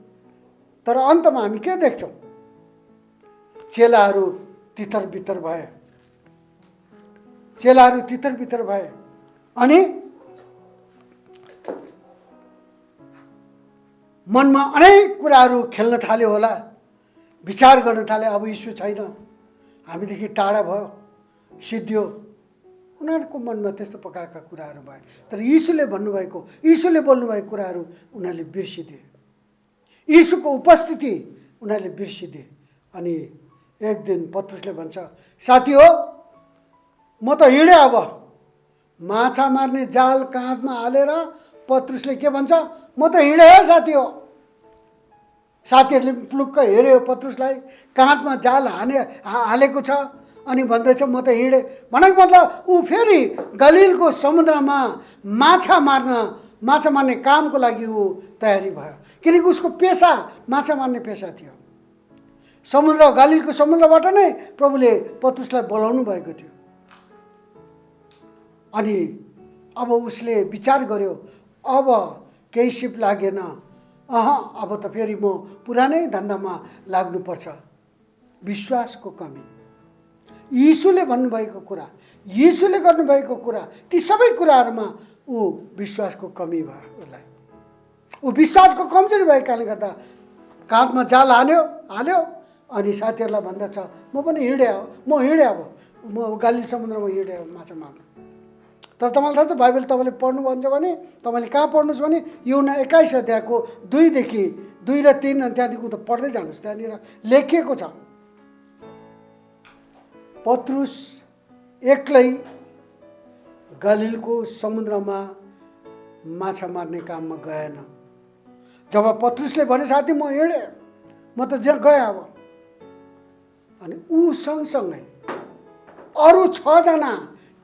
S6: तर अन्तमा हामी के देख्छौँ? चेलाहरू तितर बितर भए, चेलाहरू तितर बितर भए अनि मनमा अनेक कुराहरू खेल्न थाल्यो होला, विचार गर्न थाले, अब यीशु छैन, हामीदेखि टाढा भयो, सिद्धियो। उनीहरूको मनमा त्यस्तो प्रकारका कुराहरू भए। तर यीशुले भन्नुभएको, यीशुले बोल्नुभएको कुराहरू उनीहरूले बिर्सिदिए। यीशुको उपस्थिति उनीहरूले बिर्सिदिए। अनि एक दिन पत्रुसले भन्छ, साथी हो म त हिँडेँ, अब माछा मार्ने जाल काँधमा हालेर पत्रुसले के भन्छ, म त हिँडेँ है साथी हो। साथीहरूले प्लुक्क हेऱ्यो पत्रुसलाई, काँधमा जाल हालेको छ अनि भन्दैछ म त हिँडेँ। भनेको मतलब ऊ फेरि गलिलको समुद्रमा माछा मार्न माछा मार्ने कामको लागि ऊ तयारी भयो, किनकि उसको पेसा माछा मार्ने पेसा थियो। गलिलको समुद्रबाट नै प्रभुले पत्रुसलाई बोलाउनु भएको थियो। अनि अब उसले विचार गर्यो, अब केही सिप लागेन, अब त फेरि म पुरानै धन्दामा लाग्नुपर्छ। विश्वासको कमी, यीशुले भन्नुभएको कुरा, यीशुले गर्नुभएको कुरा, ती सबै कुराहरूमा ऊ विश्वासको कमी भयो। उसलाई ऊ विश्वासको कमजोरी भएको कारणले गर्दा काँधमा जाल हाल्यो अनि साथीहरूलाई भन्दछ म पनि हिँडेँ, अब म गालिल समुद्रमा हिँडेँ माछा मार्नु। तर तपाईँलाई थाहा छ बाइबल तपाईँले पढ्नुहुन्छ भने तपाईँले कहाँ पढ्नुहोस् भने यूहन्ना 21 अध्यायको 2देखि 2 र 3 अनि त्यहाँदेखि त पढ्दै जानुहोस्, त्यहाँनिर लेखिएको छ पत्रुस एक्लै गलिलको समुद्रमा माछा मार्ने काममा गएन। जब पत्रुसले भने साथी म हिँडेँ, म त गएँ अब, अनि ऊ सँगसँगै अरू 6 जना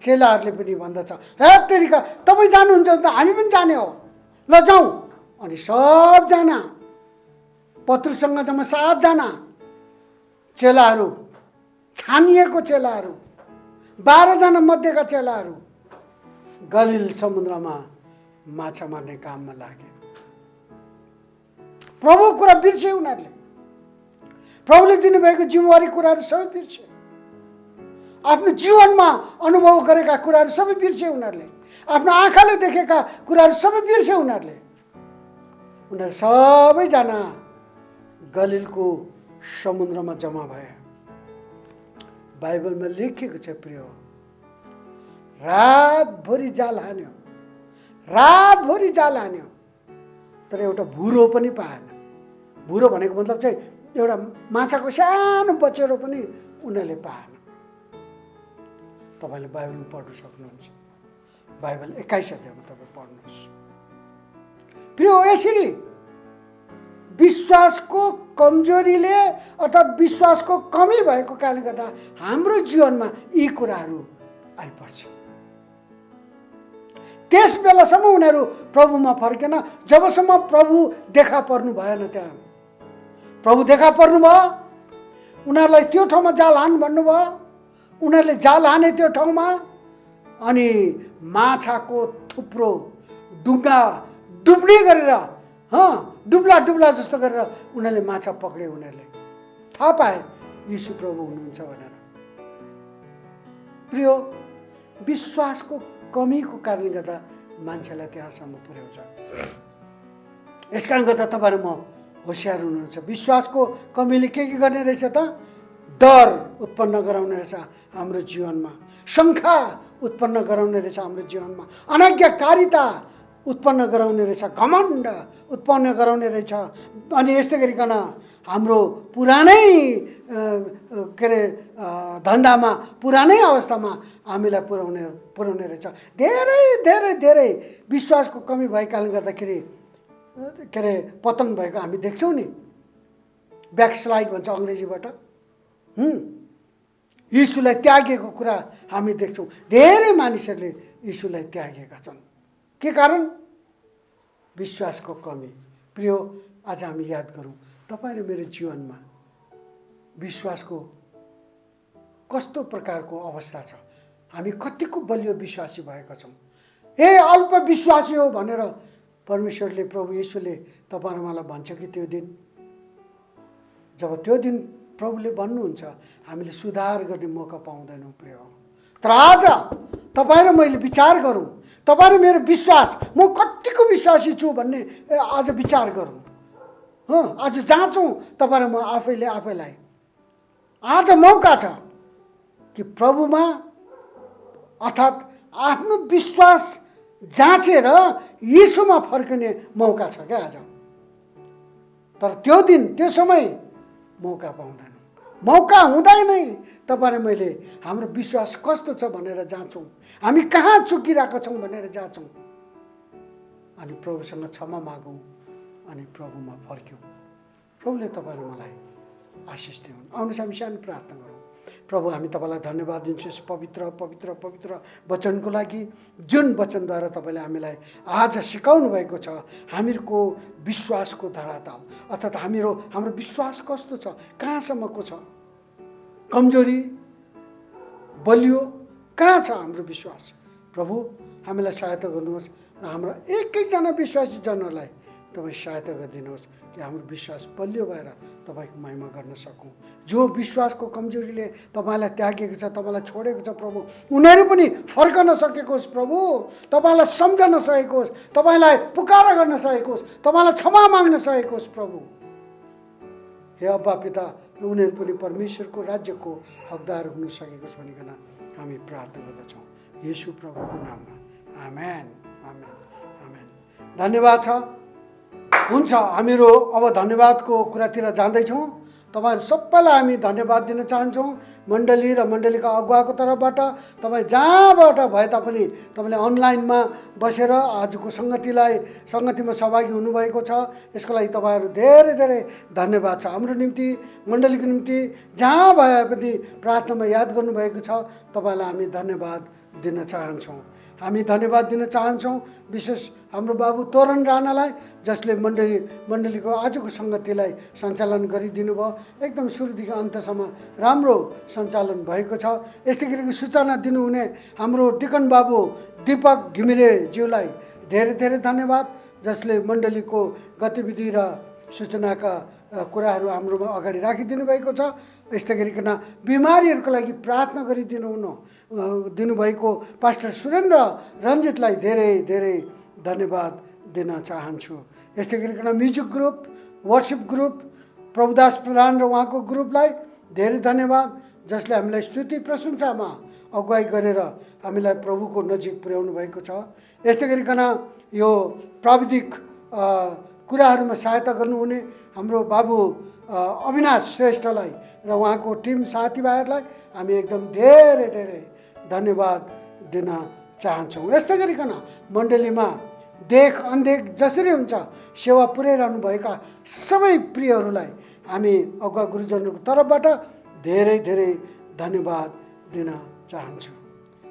S6: चेलाहरूले पनि भन्दछ हे तेरिका तपाईँ जानुहुन्छ त हामी पनि जाने हो, ल जाउँ। अनि सबजना पत्रुससँग जम्मा 7 जना चेलाहरू, छानिएको चेलाहरू, 12 जना मध्येका चेलाहरू गलिल समुद्रमा माछा मार्ने काममा लागे। प्रभुको कुरा बिर्से उनीहरूले, प्रभुले दिनुभएको जिम्मेवारी कुराहरू सबै बिर्से, आफ्नो जीवनमा अनुभव गरेका कुराहरू सबै बिर्से उनीहरूले, आफ्नो आँखाले देखेका कुराहरू सबै बिर्से उनीहरू सबैजना गलिलको समुद्रमा जम्मा भए। बाइबलमा लेखिएको छ प्रिय, रातभरि जाल हान्यो, तर एउटा भुरो पनि पाएन। भुरो भनेको मतलब चाहिँ एउटा माछाको सानो बचेरो पनि उनीहरूले पाएन। तपाईँले बाइबलमा पढ्न सक्नुहुन्छ, बाइबल 21 अध्यायमा तपाईँ पढ्नुहोस्। प्रिय, यसरी विश्वासको कमजोरीले अर्थात् विश्वासको कमी भएको कारणले गर्दा हाम्रो जीवनमा यी कुराहरू आइपर्छ। त्यस बेलासम्म उनीहरू प्रभुमा फर्केन जबसम्म प्रभु देखा पर्नु भएन। त्यहाँ प्रभु देखा पर्नुभयो, उनीहरूलाई त्यो ठाउँमा जाल हान भन्नुभयो, उनीहरूले जाल हाने त्यो ठाउँमा, अनि माछाको थुप्रो डुङ्गा डुब्ने गरेर डुब्ला जस्तो गरेर उनीहरूले माछा पक्रे। उनीहरूले थाहा पाए यीशु प्रभु हुनुहुन्छ भनेर। प्रिय, विश्वासको कमीको कारणले गर्दा मान्छेलाई त्यहाँसम्म पुर्याउँछ। यस कारणले गर्दा तपाईँहरू म होसियार हुनुहुन्छ। विश्वासको कमीले के गर्ने रहेछ त? डर उत्पन्न गराउने रहेछ हाम्रो जीवनमा, शङ्का उत्पन्न गराउने रहेछ हाम्रो जीवनमा, अनाज्ञाकारिता उत्पन्न गराउने रहेछ, घमण्ड उत्पन्न गराउने रहेछ। अनि यस्तै गरिकन हाम्रो पुरानै के अरे धन्दामा, पुरानै अवस्थामा हामीलाई पुर्याउने रहेछ। धेरै धेरै धेरै विश्वासको कमी भएको कारणले गर्दाखेरि के अरे पतन भएको हामी देख्छौँ नि। ब्याकस्लाइड भन्छ अङ्ग्रेजीबाट। यीशुलाई त्यागेको कुरा हामी देख्छौँ। धेरै मानिसहरूले यीशुलाई त्यागेका छन्। के कारण? विश्वासको कमी। प्रिय, आज हामी याद गरौँ, तपाईँ र मेरो जीवनमा विश्वासको कस्तो प्रकारको अवस्था छ? हामी कतिको बलियो विश्वासी भएका छौँ? हे अल्प विश्वासी हो भनेर परमेश्वरले, प्रभु येशूले तपाईँ र मलाई भन्छ कि त्यो दिन, जब त्यो दिन प्रभुले भन्नुहुन्छ हामीले सुधार गर्ने मौका पाउँदैनौँ प्रिय। तर आज तपाईँ र मैले विचार गरौँ, तपाईँ र मेरो विश्वास, म कतिको विश्वासी छु भन्ने आज विचार गरौँ। आज जाँचौँ तपाईँ र म आफैलाई। आज मौका छ कि प्रभुमा अर्थात् आफ्नो विश्वास जाँचेर यीशुमा फर्किने मौका छ क्या आज। तर त्यो दिन, त्यो समय मौका पाउँदैन। मौका हुँदै नै तपाईँ र मैले हाम्रो विश्वास कस्तो छ भनेर जाँचौँ, हामी कहाँ चुकिरहेका छौँ भनेर जाँचौँ, अनि प्रभुसँग क्षमा मागौँ, अनि प्रभुमा फर्क्यौँ। प्रभुले तपाईँ र मलाई आशिष दिउन्। आउनुहोस् हामी सानो प्रार्थना गरौँ। प्रभु हामी तपाईँलाई धन्यवाद दिन्छौँ यस पवित्र पवित्र पवित्र वचनको लागि, जुन वचनद्वारा तपाईँले हामीलाई आज सिकाउनु भएको छ हामीहरूको विश्वासको धरातल, अर्थात् हाम्रो विश्वास कस्तो छ, कहाँसम्मको छ, कमजोरी बलियो कहाँ छ हाम्रो विश्वास। प्रभु हामीलाई सहायता गर्नुहोस् र हाम्रो एक एकजना विश्वासी जनहरूलाई तपाईँ सहायता गरिदिनुहोस् कि हाम्रो विश्वास बलियो भएर तपाईँको महिमा गर्न सकौँ। जो विश्वासको कमजोरीले तपाईँलाई त्यागेको छ, तपाईँलाई छोडेको छ प्रभु, उनीहरू पनि फर्कन सकेको होस् प्रभु, तपाईँलाई सम्झन सकेको होस्, तपाईँलाई पुकारा गर्न सकेको होस्, तपाईँलाई क्षमा माग्न सकेको होस् प्रभु। हे अब्बा पिता, उनीहरू पनि परमेश्वरको राज्यको हकदार हुन सकेको छ भनिकन हामी प्रार्थना गर्दछौँ येशू प्रभुको नाममा। आमेन आमेन आमेन। धन्यवाद छ। हुन्छ, हामीहरू अब धन्यवादको कुरातिर जाँदैछौँ। तपाईँहरू सबैलाई हामी धन्यवाद दिन चाहन्छौँ। मण्डली र मण्डलीका अगुवाको तर्फबाट तपाईँ जहाँबाट भए तापनि तपाईँले अनलाइनमा बसेर आजको सङ्गतिमा सहभागी हुनुभएको छ, यसको लागि तपाईँहरू धेरै धेरै धन्यवाद छ। हाम्रो निम्ति, मण्डलीको निम्ति जहाँ भए पनि प्रार्थनामा याद गर्नुभएको छ, तपाईँलाई हामी धन्यवाद दिन चाहन्छौँ। हामी धन्यवाद दिन चाहन्छौँ विशेष हाम्रो बाबु तोरण राणालाई, जसले मण्डलीको आजको सङ्गतिलाई सञ्चालन गरिदिनु भयो। एकदम सुरुदेखि अन्तसम्म राम्रो सञ्चालन भएको छ। यसै गरी सूचना दिनुहुने हाम्रो डिकन बाबु दीपक घिमिरेज्यूलाई धेरै धेरै धन्यवाद, जसले मण्डलीको गतिविधि र सूचनाका कुराहरू हाम्रोमा अगाडि राखिदिनु भएको छ। यस्तै गरिकन बिमारीहरूको लागि प्रार्थना दिनुभएको पास्टर सुरेन्द्र रञ्जितलाई धेरै धेरै धन्यवाद दिन चाहन्छु। यस्तै गरिकन music group, worship group, Prabhudas Pradhan र उहाँको ग्रुपलाई धेरै धन्यवाद, जसले हामीलाई स्तुति प्रशंसामा अगुवाई गरेर हामीलाई प्रभुको नजिक पुर्याउनु भएको छ। यस्तै गरिकन यो प्राविधिक कुराहरूमा सहायता गर्नुहुने हाम्रो बाबु अविनाश श्रेष्ठलाई र उहाँको टिम साथीभाइहरूलाई हामी एकदम धेरै धेरै धन्यवाद दिन चाहन्छौँ। यस्तै गरिकन मण्डलीमा देख अनदेख जसरी हुन्छ सेवा पुर्याइरहनुभएका सबै प्रियहरूलाई हामी अगुवा गुरुजनहरूको तर्फबाट धेरै धेरै धन्यवाद दिन चाहन्छौँ।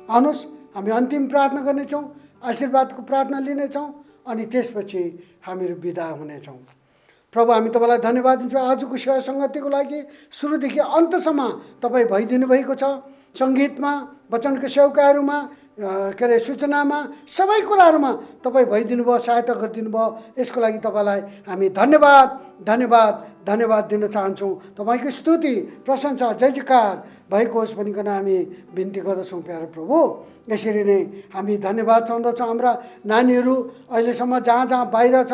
S6: आउनुहोस्, हामी अन्तिम प्रार्थना गर्नेछौँ, आशीर्वादको प्रार्थना लिनेछौँ, अनि त्यसपछि हामीहरू बिदा हुनेछौँ। प्रभु, हामी तपाईँलाई धन्यवाद दिन्छौँ आजको सेवा सङ्गतिको लागि। सुरुदेखि अन्तसम्म तपाईँ भइदिनु भएको छ। सङ्गीतमा, वचनको सेवकाहरूमा, सूचनामा, सबै कुराहरूमा तपाईँ भइदिनु भयो, सहायता गरिदिनु भयो। यसको लागि तपाईँलाई हामी धन्यवाद धन्यवाद धन्यवाद दिन चाहन्छौँ। तपाईँको स्तुति प्रशंसा जय जयकार भएको होस् भनिकन हामी बिन्ती गर्दछौँ प्यारो प्रभु। यसरी नै हामी धन्यवाद चाहँदछौँ हाम्रा नानीहरू अहिलेसम्म जहाँ जहाँ बाहिर छ,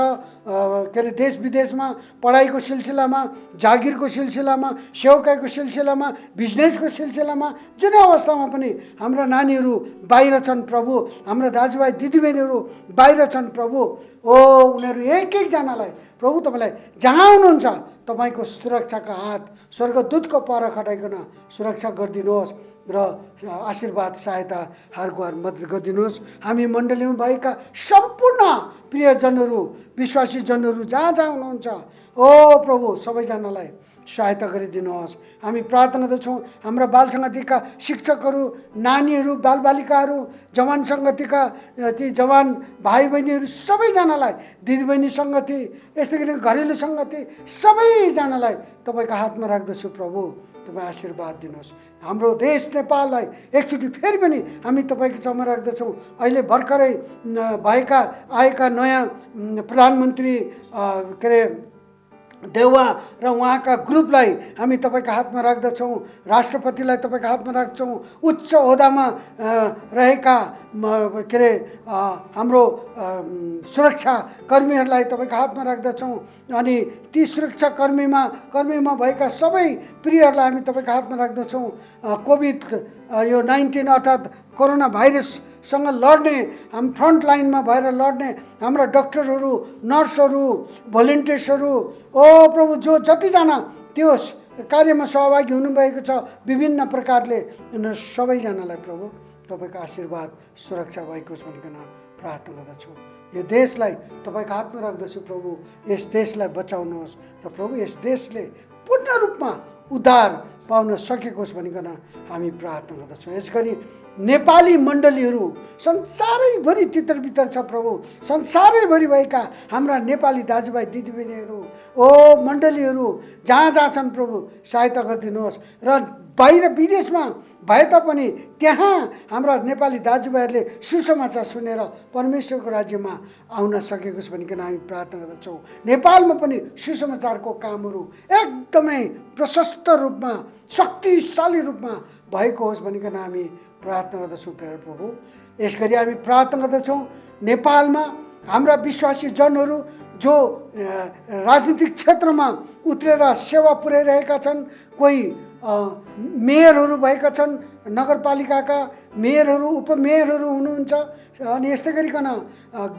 S6: देश विदेशमा पढाइको सिलसिलामा, जागिरको सिलसिलामा, सेवकाईको सिलसिलामा, बिजनेसको सिलसिलामा, जुनै अवस्थामा पनि हाम्रा नानीहरू बाहिर छन् प्रभु। हाम्रा दाजुभाइ दिदीबहिनीहरू बाहिर छन् प्रभु। उनीहरू एक एकजनालाई प्रभु तपाईँलाई जहाँ हुनुहुन्छ तपाईँको सुरक्षाका हात स्वर्गदूतको पर खटाइकन सुरक्षा गरिदिनुहोस् र आशीर्वाद सहायता हारगुहार मद्दत गरिदिनुहोस्। हामी मण्डलीमा भएका सम्पूर्ण प्रियजनहरू, विश्वासी जनहरू जहाँ जहाँ हुनुहुन्छ, प्रभु सबैजनालाई सहायता गरिदिनुहोस्। हामी प्रार्थना गर्दछौँ हाम्रा बाल सङ्गतिका शिक्षकहरू, नानीहरू, बालबालिकाहरू, जवान सङ्गतिका ती जवान भाइ बहिनीहरू सबैजनालाई, दिदीबहिनी सङ्गति, यस्तै गरी घरेलु सङ्गति सबैजनालाई तपाईँको हातमा राख्दछु प्रभु। तपाईँ आशीर्वाद दिनुहोस्। हाम्रो देश नेपाललाई एकचोटि फेरि पनि हामी तपाईँको चमा राख्दछौँ। अहिले भर्खरै आएका नयाँ प्रधानमन्त्री देउवा र उहाँका ग्रुपलाई हामी तपाईँको हातमा राख्दछौँ। राष्ट्रपतिलाई तपाईँको हातमा राख्छौँ। उच्च ओहदामा रहेका हाम्रो सुरक्षा कर्मीहरूलाई तपाईँको हातमा राख्दछौँ। अनि ती सुरक्षा कर्मीमा भएका सबै प्रियहरूलाई हामी तपाईँको हातमा राख्दछौँ। कोभिड-19 अर्थात् कोरोना भाइरससँग लड्ने, हामी फ्रन्ट लाइनमा भएर लड्ने हाम्रा डक्टरहरू, नर्सहरू, भोलिन्टियर्सहरू, प्रभु जो जतिजना त्यो कार्यमा सहभागी हुनुभएको छ विभिन्न प्रकारले, उनीहरू सबैजनालाई प्रभु तपाईँको आशीर्वाद सुरक्षा भएको छ भनिकन प्रार्थना गर्दछु। यो देशलाई तपाईँको हातमा राख्दछु प्रभु। यस देशलाई बचाउनुहोस् र प्रभु यस देशले पूर्ण रूपमा उद्धार पाउन सकेको होस् भनिकन हामी प्रार्थना गर्दछौँ। यसगरी नेपाली मण्डलीहरू संसारैभरि तितर छ प्रभु। संसारैभरि भएका हाम्रा नेपाली दाजुभाइ दिदीबहिनीहरू ओ मण्डलीहरू जहाँ जहाँ छन् प्रभु सहायता गरिदिनुहोस्। र बाहिर विदेशमा भए तापनि त्यहाँ हाम्रा नेपाली दाजुभाइहरूले सुसमाचार सुनेर परमेश्वरको राज्यमा आउन सकेको होस् भनिकन हामी प्रार्थना गर्दछौँ। नेपालमा पनि सुसमाचारको कामहरू एकदमै प्रशस्त रूपमा शक्तिशाली रूपमा भएको होस् भनिकन हामी प्रार्थना गर्दछौँ प्यारो प्रभु। यसगरी हामी प्रार्थना गर्दछौँ नेपालमा हाम्रा विश्वासी जनहरू जो राजनीतिक क्षेत्रमा उत्रेर सेवा पुर्याइरहेका छन्, कोही मेयरहरू भएका छन्, नगरपालिकाका मेयरहरू उपमेयरहरू हुनुहुन्छ, अनि यस्तै गरिकन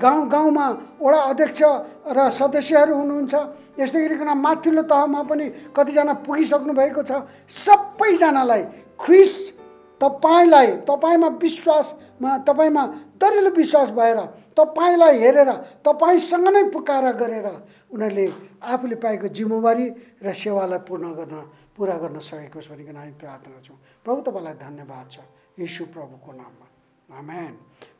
S6: गाउँ गाउँमा वडा अध्यक्ष र सदस्यहरू हुनुहुन्छ, यस्तै गरिकन माथिल्लो तहमा पनि कतिजना पुगिसक्नु भएको छ। सबैजनालाई ख्रिस्ट तपाईँलाई तपाईँमा विश्वासमा तपाईँमा दरिलो विश्वास भएर तपाईँलाई हेरेर तपाईँसँग नै पुकारा गरेर उनीहरूले आफूले पाएको जिम्मेवारी र सेवालाई पुरा गर्न सकेको होस् भनिकन हामी प्रार्थना गर्छौँ। प्रभु तपाईँलाई धन्यवाद छ यीशु प्रभुको नाममा, आमेन।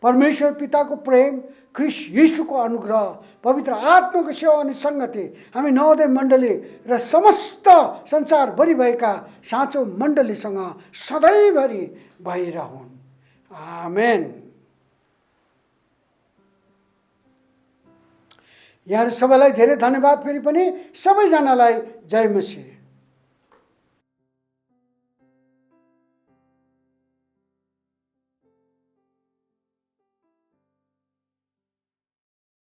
S6: परमेश्वर पिताको प्रेम, ख्रिस्ट यीशुको अनुग्रह, पवित्र आत्माको सेवा अनि सङ्गति हामी नवोदय मण्डली र समस्त संसारभरि भएका साँचो मण्डलीसँग सधैँभरि भइरहन्, आमेन। यहाँहरू सबैलाई धेरै धन्यवाद। फेरि पनि सबैजनालाई जय मसीह।